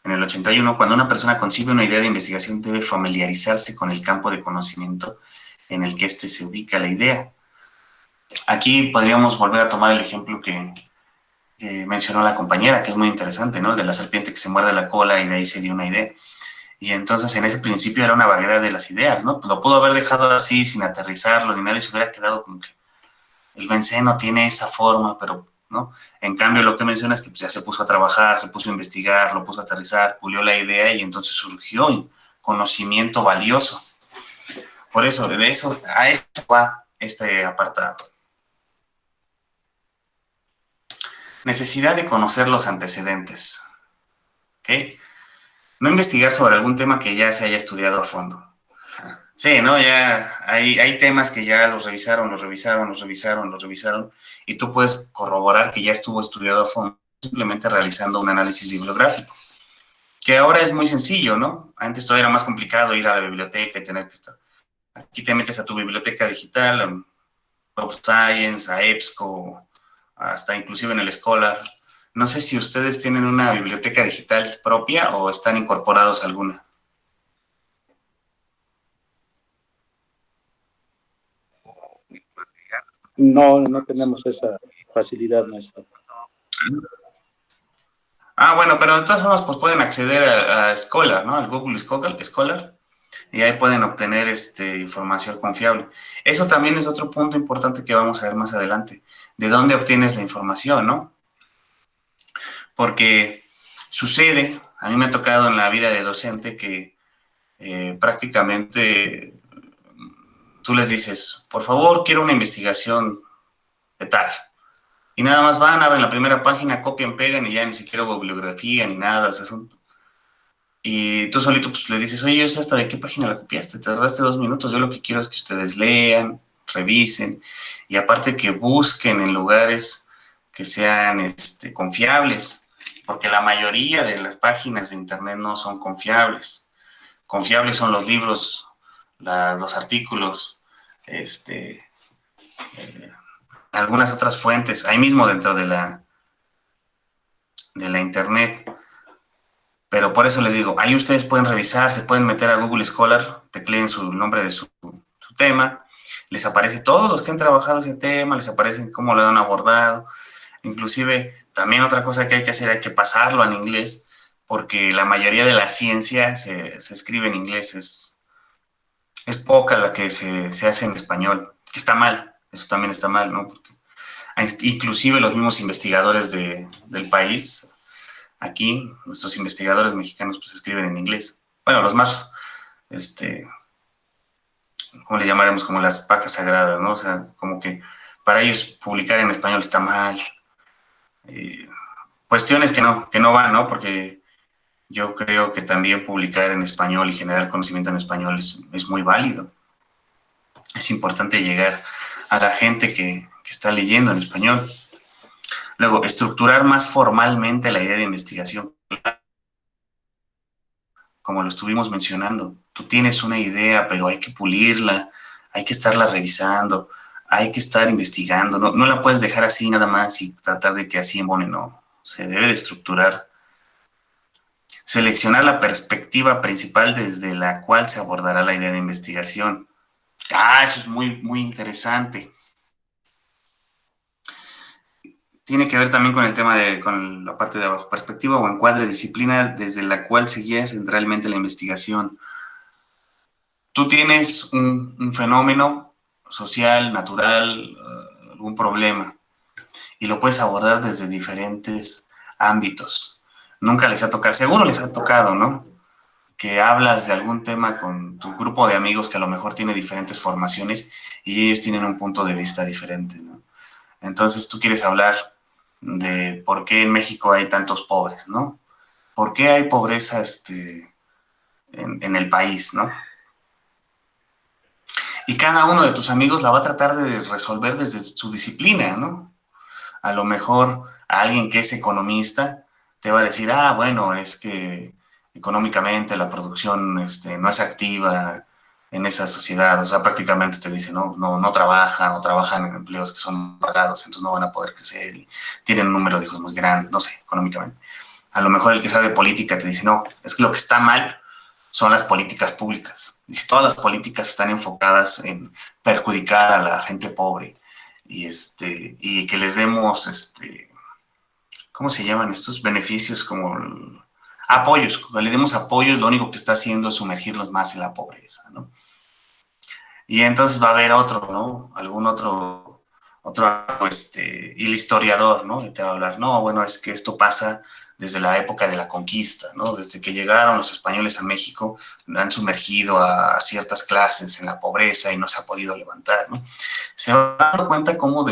en el 81, cuando una persona concibe una idea de investigación debe familiarizarse con el campo de conocimiento en el que se ubica la idea. Aquí podríamos volver a tomar el ejemplo que mencionó la compañera, que es muy interesante, ¿no? De la serpiente que se muerde la cola y de ahí se dio una idea. Y entonces en ese principio era una vaguedad de las ideas, ¿no? Pues lo pudo haber dejado así sin aterrizarlo ni nada y se hubiera quedado como que el benceno tiene esa forma, pero ¿no? En cambio, lo que menciona es que pues, ya se puso a trabajar, se puso a investigar, lo puso a aterrizar, pulió la idea y entonces surgió un conocimiento valioso. Por eso, a eso va este apartado. Necesidad de conocer los antecedentes. ¿Ok? No investigar sobre algún tema que ya se haya estudiado a fondo. Sí, ¿no? Ya hay temas que ya los revisaron, y tú puedes corroborar que ya estuvo estudiado a fondo, simplemente realizando un análisis bibliográfico, que ahora es muy sencillo, ¿no? Antes todavía era más complicado ir a la biblioteca y tener que estar. Aquí te metes a tu biblioteca digital, Web Science, a EBSCO, hasta inclusive en el Scholar. No sé si ustedes tienen una biblioteca digital propia o están incorporados a alguna. No, no tenemos esa facilidad, maestro. Bueno, pero de todas formas pues pueden acceder a Scholar, ¿no? Al Google Scholar, y ahí pueden obtener información confiable. Eso también es otro punto importante que vamos a ver más adelante. ¿De dónde obtienes la información, no? Porque sucede, a mí me ha tocado en la vida de docente que prácticamente tú les dices, por favor, quiero una investigación de tal. Y nada más van, abren la primera página, copian, pegan y ya ni siquiera bibliografía ni nada. Y tú solito pues le dices, oye, ¿hasta de qué página la copiaste? Te tardaste 2 minutos. Yo lo que quiero es que ustedes lean, revisen y aparte que busquen en lugares que sean confiables, porque la mayoría de las páginas de internet no son confiables. Confiables son los libros, los artículos, algunas otras fuentes, ahí mismo dentro de la internet. Pero por eso les digo, ahí ustedes pueden revisar, se pueden meter a Google Scholar, tecleen su nombre de su tema, les aparece todos los que han trabajado ese tema, les aparecen cómo lo han abordado. Inclusive, también otra cosa que hay que hacer, hay que pasarlo en inglés, porque la mayoría de la ciencia se escribe en inglés, es poca la que se hace en español, que está mal, eso también está mal, ¿no? Porque inclusive los mismos investigadores del país, aquí, nuestros investigadores mexicanos, pues escriben en inglés. Bueno, los más, ¿cómo les llamaremos? Como las vacas sagradas, ¿no? O sea, como que para ellos publicar en español está mal. Cuestiones que no van, ¿no? Porque yo creo que también publicar en español y generar conocimiento en español es muy válido. Es importante llegar a la gente que está leyendo en español. Luego, estructurar más formalmente la idea de investigación. Como lo estuvimos mencionando, tú tienes una idea, pero hay que pulirla, hay que estarla revisando, hay que estar investigando, no la puedes dejar así nada más y tratar de que así embone, no. Se debe de estructurar. Seleccionar la perspectiva principal desde la cual se abordará la idea de investigación. Eso es muy, muy interesante. Tiene que ver también con el tema con la parte de abajo, perspectiva o encuadre, disciplina desde la cual se guía centralmente la investigación. Tú tienes un fenómeno social, natural, algún problema, y lo puedes abordar desde diferentes ámbitos. Nunca les ha tocado, seguro les ha tocado, ¿no? Que hablas de algún tema con tu grupo de amigos que a lo mejor tiene diferentes formaciones y ellos tienen un punto de vista diferente, ¿no? Entonces tú quieres hablar de por qué en México hay tantos pobres, ¿no? ¿Por qué hay pobreza en el país, ¿no? Y cada uno de tus amigos la va a tratar de resolver desde su disciplina, ¿no? A lo mejor a alguien que es economista te va a decir, bueno, es que económicamente la producción no es activa en esa sociedad, o sea, prácticamente te dice, no trabajan en empleos que son pagados, entonces no van a poder crecer y tienen un número de hijos muy grandes, no sé, económicamente. A lo mejor el que sabe de política te dice, no, es que lo que está mal son las políticas públicas. Y si todas las políticas están enfocadas en perjudicar a la gente pobre y que les demos, ¿cómo se llaman estos beneficios? Como apoyos, que le demos apoyos, lo único que está haciendo es sumergirlos más en la pobreza, ¿no? Y entonces va a haber otro, ¿no? Algún otro, el historiador, ¿no? Y te va a hablar, no, bueno, es que esto pasa desde la época de la conquista, ¿no? Desde que llegaron los españoles a México, han sumergido a ciertas clases en la pobreza y no se ha podido levantar, ¿no? Se va dando cuenta cómo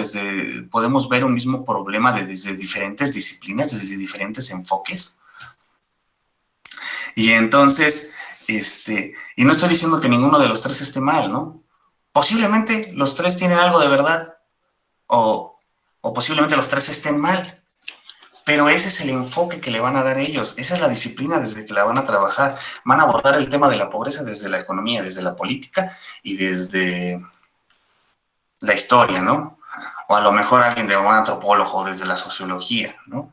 podemos ver un mismo problema desde diferentes disciplinas, desde diferentes enfoques. Y entonces, y no estoy diciendo que ninguno de los tres esté mal, ¿no? Posiblemente los tres tienen algo de verdad, o posiblemente los tres estén mal, pero ese es el enfoque que le van a dar ellos, esa es la disciplina desde que la van a trabajar. Van a abordar el tema de la pobreza desde la economía, desde la política y desde la historia, ¿no? O a lo mejor alguien de un antropólogo desde la sociología, ¿no?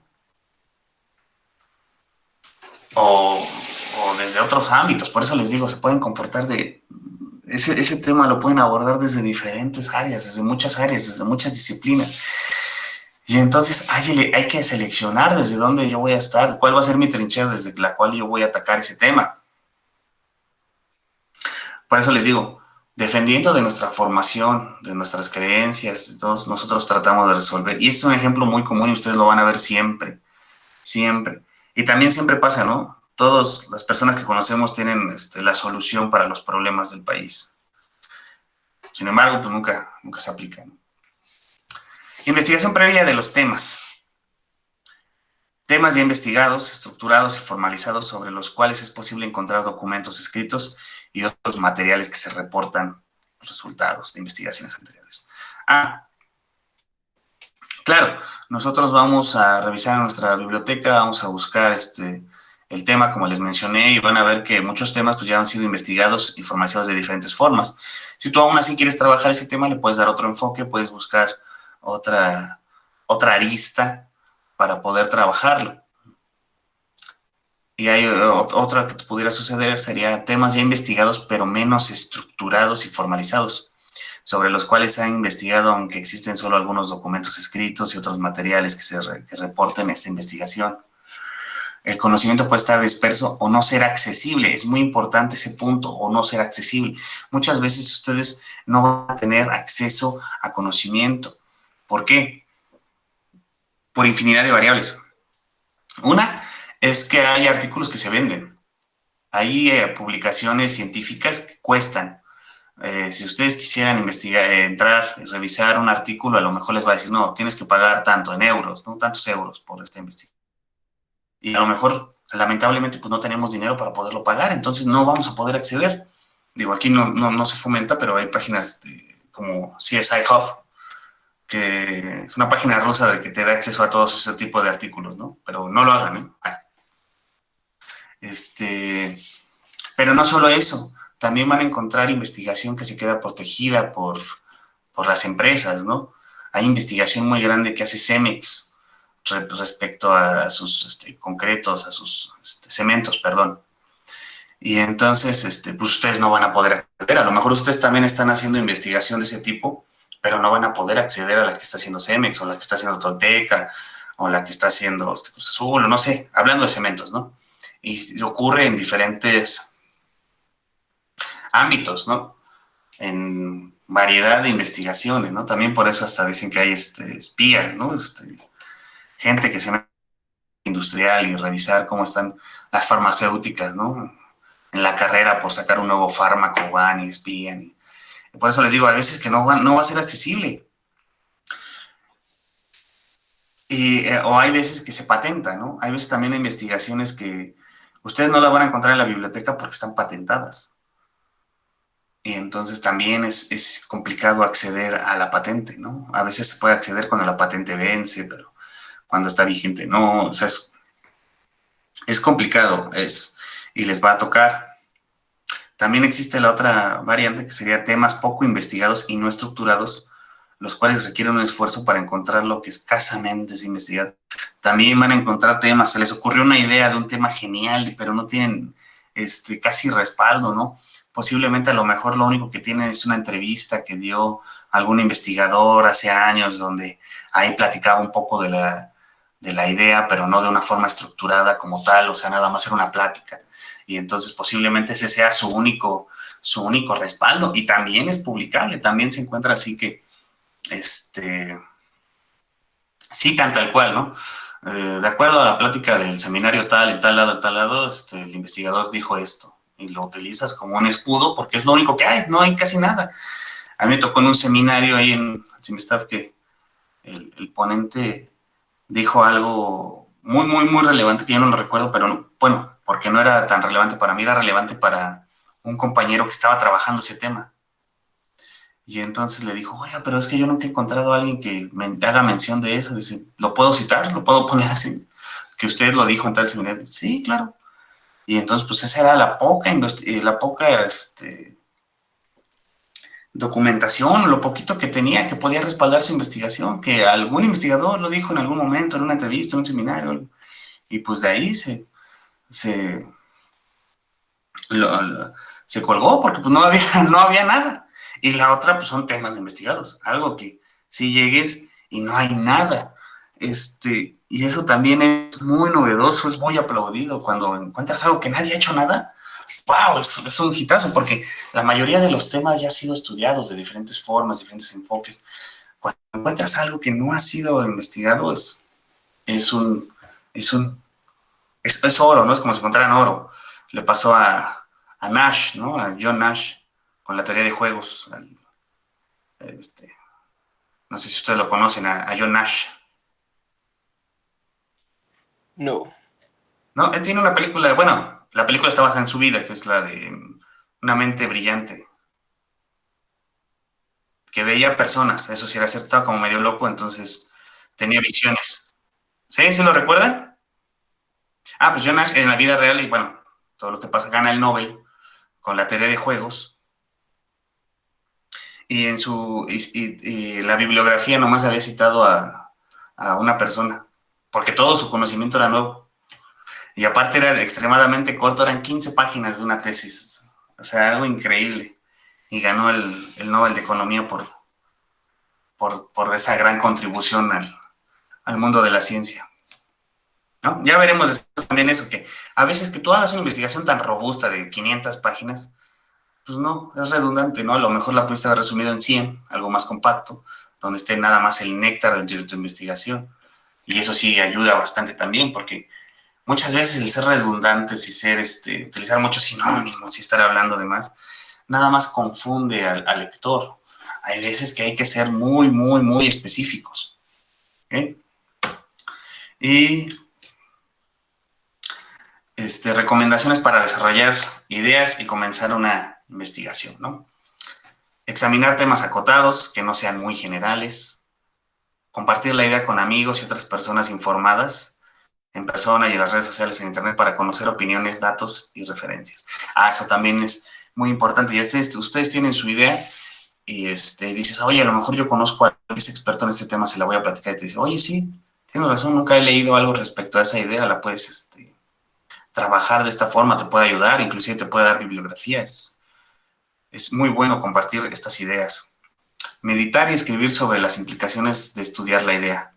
O desde otros ámbitos. Por eso les digo, se pueden comportar de... Ese tema lo pueden abordar desde diferentes áreas, desde muchas disciplinas. Y entonces hay que seleccionar desde dónde yo voy a estar, cuál va a ser mi trinchera desde la cual yo voy a atacar ese tema. Por eso les digo, defendiendo de nuestra formación, de nuestras creencias, todos nosotros tratamos de resolver. Y es un ejemplo muy común y ustedes lo van a ver siempre, siempre. Y también siempre pasa, ¿no? Todas las personas que conocemos tienen la solución para los problemas del país. Sin embargo, pues nunca se aplica, ¿no? Investigación previa de los temas. Temas ya investigados, estructurados y formalizados sobre los cuales es posible encontrar documentos escritos y otros materiales que se reportan los resultados de investigaciones anteriores. Claro, nosotros vamos a revisar nuestra biblioteca, vamos a buscar el tema, como les mencioné, y van a ver que muchos temas pues, ya han sido investigados y formalizados de diferentes formas. Si tú aún así quieres trabajar ese tema, le puedes dar otro enfoque, puedes buscar otra arista para poder trabajarlo. Y hay otra que pudiera suceder, sería temas ya investigados, pero menos estructurados y formalizados, sobre los cuales se han investigado, aunque existen solo algunos documentos escritos y otros materiales que reporten esta investigación. El conocimiento puede estar disperso o no ser accesible. Es muy importante ese punto, o no ser accesible. Muchas veces ustedes no van a tener acceso a conocimiento. ¿Por qué? Por infinidad de variables. Una es que hay artículos que se venden. Hay publicaciones científicas que cuestan. Si ustedes quisieran investigar, entrar y revisar un artículo, a lo mejor les va a decir, no, tienes que pagar tanto en euros, ¿no? Tantos euros por esta investigación. Y a lo mejor, lamentablemente, pues no tenemos dinero para poderlo pagar, entonces no vamos a poder acceder. Digo, aquí no se fomenta, pero hay páginas como CSI Hub, que es una página rusa de que te da acceso a todos ese tipo de artículos, ¿no? Pero no lo hagan, ¿eh? Pero no solo eso, también van a encontrar investigación que se queda protegida por las empresas, ¿no? Hay investigación muy grande que hace Cemex respecto a sus concretos, a sus cementos, perdón. Y entonces, pues ustedes no van a poder acceder. A lo mejor ustedes también están haciendo investigación de ese tipo, pero no van a poder acceder a la que está haciendo Cemex, o la que está haciendo Tolteca, o la que está haciendo Cruz Azul, o no sé, hablando de cementos, ¿no? Y ocurre en diferentes ámbitos, ¿no? En variedad de investigaciones, ¿no? También por eso hasta dicen que hay espías, ¿no? Gente que se mete industrial y revisar cómo están las farmacéuticas, ¿no? En la carrera por sacar un nuevo fármaco, van y espían. Y por eso les digo, a veces que no va a ser accesible. O hay veces que se patenta, ¿no? Hay veces también investigaciones que ustedes no la van a encontrar en la biblioteca porque están patentadas. Y entonces también es complicado acceder a la patente, ¿no? A veces se puede acceder cuando la patente vence, pero cuando está vigente no. O sea, es complicado, y les va a tocar. También existe la otra variante que sería temas poco investigados y no estructurados, los cuales requieren un esfuerzo para encontrar lo que escasamente es investigado. También van a encontrar temas, se les ocurrió una idea de un tema genial, pero no tienen casi respaldo, ¿no? Posiblemente a lo mejor lo único que tienen es una entrevista que dio algún investigador hace años, donde ahí platicaba un poco de la idea, pero no de una forma estructurada como tal, o sea, nada más era una plática. Y entonces posiblemente ese sea su único respaldo, y también es publicable, también se encuentra así que citan tal cual, ¿no? De acuerdo a la plática del seminario tal, en tal lado, el investigador dijo esto, y lo utilizas como un escudo porque es lo único que hay, no hay casi nada. A mí me tocó en un seminario ahí en CIMSTAF que el ponente dijo algo muy, muy, muy relevante, que yo no lo recuerdo, pero bueno, porque no era tan relevante para mí, era relevante para un compañero que estaba trabajando ese tema. Y entonces le dijo, oiga, pero es que yo nunca he encontrado a alguien que me haga mención de eso. Dice, ¿lo puedo citar? ¿Lo puedo poner así? Que usted lo dijo en tal seminario. Sí, claro. Y entonces, pues esa era la poca documentación, lo poquito que tenía que podía respaldar su investigación, que algún investigador lo dijo en algún momento, en una entrevista, en un seminario, y pues de ahí se, se colgó porque pues no había, no había nada. Y la otra pues son temas investigados, algo que si llegues y no hay nada. Y eso también es muy novedoso, es muy aplaudido cuando encuentras algo que nadie ha hecho nada. ¡Wow! Es un hitazo porque la mayoría de los temas ya han sido estudiados de diferentes formas, diferentes enfoques. Cuando encuentras algo que no ha sido investigado, es un, es un, es oro, ¿no? Es como si encontraran oro. Le pasó a Nash, ¿no? A John Nash, con la teoría de juegos. No sé si ustedes lo conocen, a John Nash. No. No, él tiene una película, bueno, la película está basada en su vida, que es la de Una mente brillante, que veía personas, eso sí era cierto, estaba como medio loco, entonces tenía visiones. ¿Sí? ¿Sí lo recuerdan? Ah, pues John Nash en la vida real, y bueno, todo lo que pasa, gana el Nobel con la teoría de juegos, y y la bibliografía nomás había citado a una persona, porque todo su conocimiento era nuevo. Y aparte era extremadamente corto, eran 15 páginas de una tesis. O sea, algo increíble. Y ganó el Nobel de Economía por esa gran contribución al mundo de la ciencia. ¿No? Ya veremos después también eso, que a veces que tú hagas una investigación tan robusta de 500 páginas, pues no, es redundante, ¿no? A lo mejor la pudiste haber resumido en 100, algo más compacto, donde esté nada más el néctar de tu investigación. Y eso sí ayuda bastante también, porque muchas veces el ser redundantes y utilizar muchos sinónimos y estar hablando de más, nada más confunde al lector. Hay veces que hay que ser muy, muy, muy específicos. ¿Okay? Y recomendaciones para desarrollar ideas y comenzar una investigación, ¿no? Examinar temas acotados que no sean muy generales, compartir la idea con amigos y otras personas informadas en persona y en las redes sociales en internet para conocer opiniones, datos y referencias. Ah, eso también es muy importante. Ya ustedes tienen su idea y dices, oye, a lo mejor yo conozco a alguien que es experto en este tema, se la voy a platicar y te dice, oye, sí, tienes razón, nunca he leído algo respecto a esa idea, la puedes trabajar de esta forma, te puede ayudar, inclusive te puede dar bibliografía. Es muy bueno compartir estas ideas. Meditar y escribir sobre las implicaciones de estudiar la idea,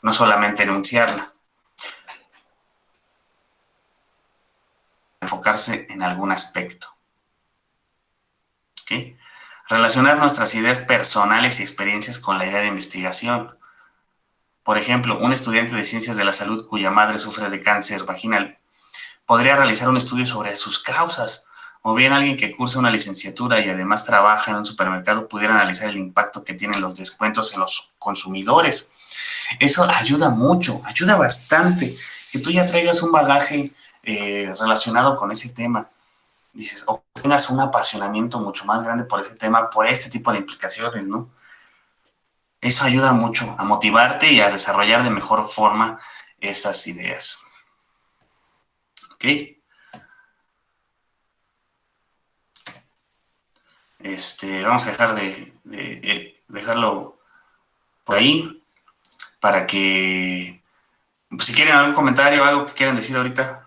no solamente enunciarla. Enfocarse en algún aspecto. ¿Okay? Relacionar nuestras ideas personales y experiencias con la idea de investigación. Por ejemplo, un estudiante de ciencias de la salud cuya madre sufre de cáncer vaginal podría realizar un estudio sobre sus causas, o bien alguien que cursa una licenciatura y además trabaja en un supermercado pudiera analizar el impacto que tienen los descuentos en los consumidores. Eso ayuda mucho, ayuda bastante, que tú ya traigas un bagaje relacionado con ese tema. Dices, o tengas un apasionamiento mucho más grande por ese tema, por este tipo de implicaciones, ¿no? Eso ayuda mucho a motivarte y a desarrollar de mejor forma esas ideas. ¿Ok? Vamos a dejar dejarlo por ahí para que, pues, si quieren algún comentario, algo que quieran decir ahorita.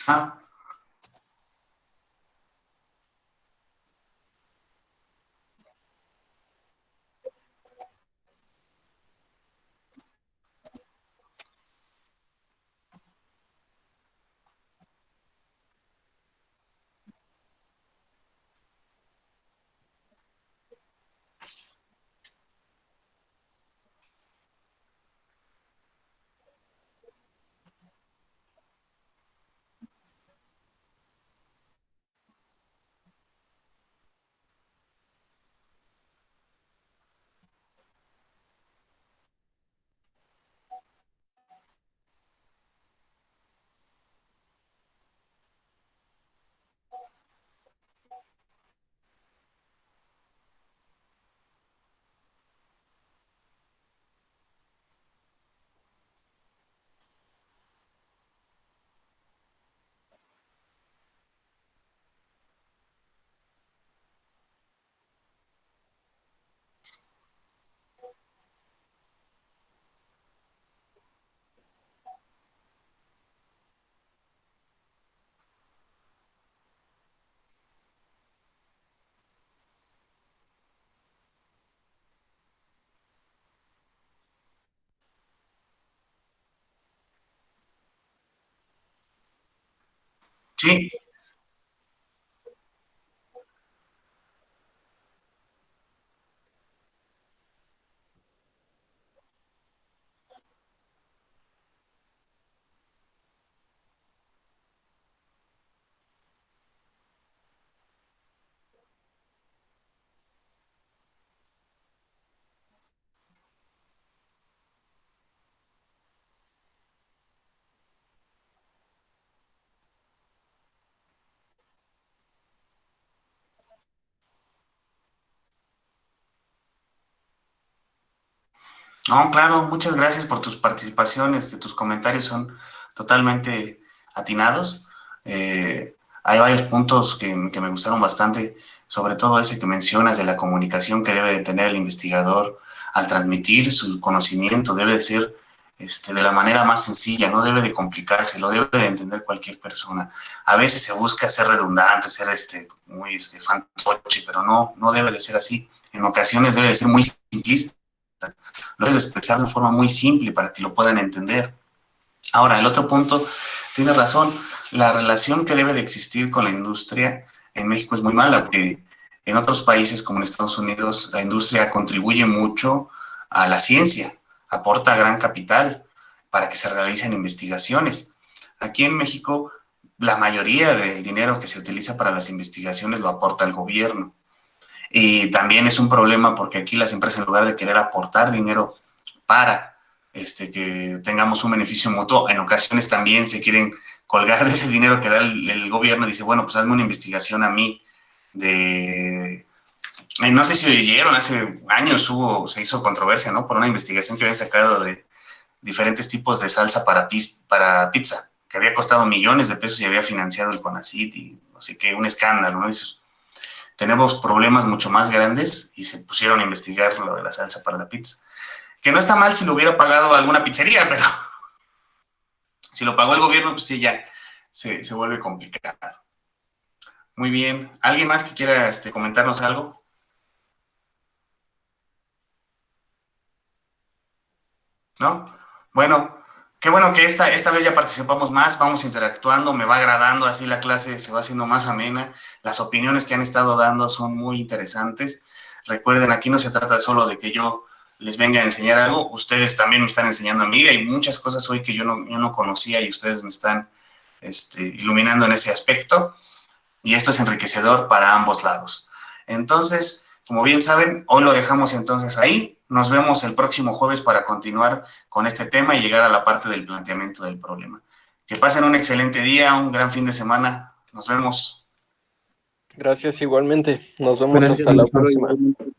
Ah, Sí, no, claro, muchas gracias por tus participaciones, tus comentarios son totalmente atinados. Hay varios puntos que me gustaron bastante, sobre todo ese que mencionas de la comunicación que debe de tener el investigador al transmitir su conocimiento, debe de ser de la manera más sencilla, no debe de complicarse, lo debe de entender cualquier persona. A veces se busca ser redundante, ser muy fantoche, pero no debe de ser así. En ocasiones debe de ser muy simplista, lo debes expresar de forma muy simple para que lo puedan entender. Ahora, el otro punto, tienes razón, la relación que debe de existir con la industria en México es muy mala, porque en otros países como en Estados Unidos la industria contribuye mucho a la ciencia, aporta gran capital para que se realicen investigaciones. Aquí en México la mayoría del dinero que se utiliza para las investigaciones lo aporta el gobierno. Y también es un problema porque aquí las empresas, en lugar de querer aportar dinero para que tengamos un beneficio mutuo, en ocasiones también se quieren colgar de ese dinero que da el gobierno y dice, bueno, pues hazme una investigación a mí de... No sé si oyeron, hace años se hizo controversia, ¿no? Por una investigación que habían sacado de diferentes tipos de salsa para pizza, que había costado millones de pesos y había financiado el CONACYT y no sé qué, un escándalo, ¿no? Tenemos problemas mucho más grandes y se pusieron a investigar lo de la salsa para la pizza. Que no está mal si lo hubiera pagado alguna pizzería, pero si lo pagó el gobierno, pues sí, ya se vuelve complicado. Muy bien. ¿Alguien más que quiera comentarnos algo? ¿No? Bueno, qué bueno que esta vez ya participamos más, vamos interactuando, me va agradando, así la clase se va haciendo más amena, las opiniones que han estado dando son muy interesantes. Recuerden, aquí no se trata solo de que yo les venga a enseñar algo, ustedes también me están enseñando a mí, hay muchas cosas hoy que yo no conocía y ustedes me están iluminando en ese aspecto, y esto es enriquecedor para ambos lados. Entonces, como bien saben, hoy lo dejamos entonces ahí. Nos vemos el próximo jueves para continuar con este tema y llegar a la parte del planteamiento del problema. Que pasen un excelente día, un gran fin de semana. Nos vemos. Gracias igualmente. Nos vemos Gracias, hasta la Profesor, próxima. igualmente.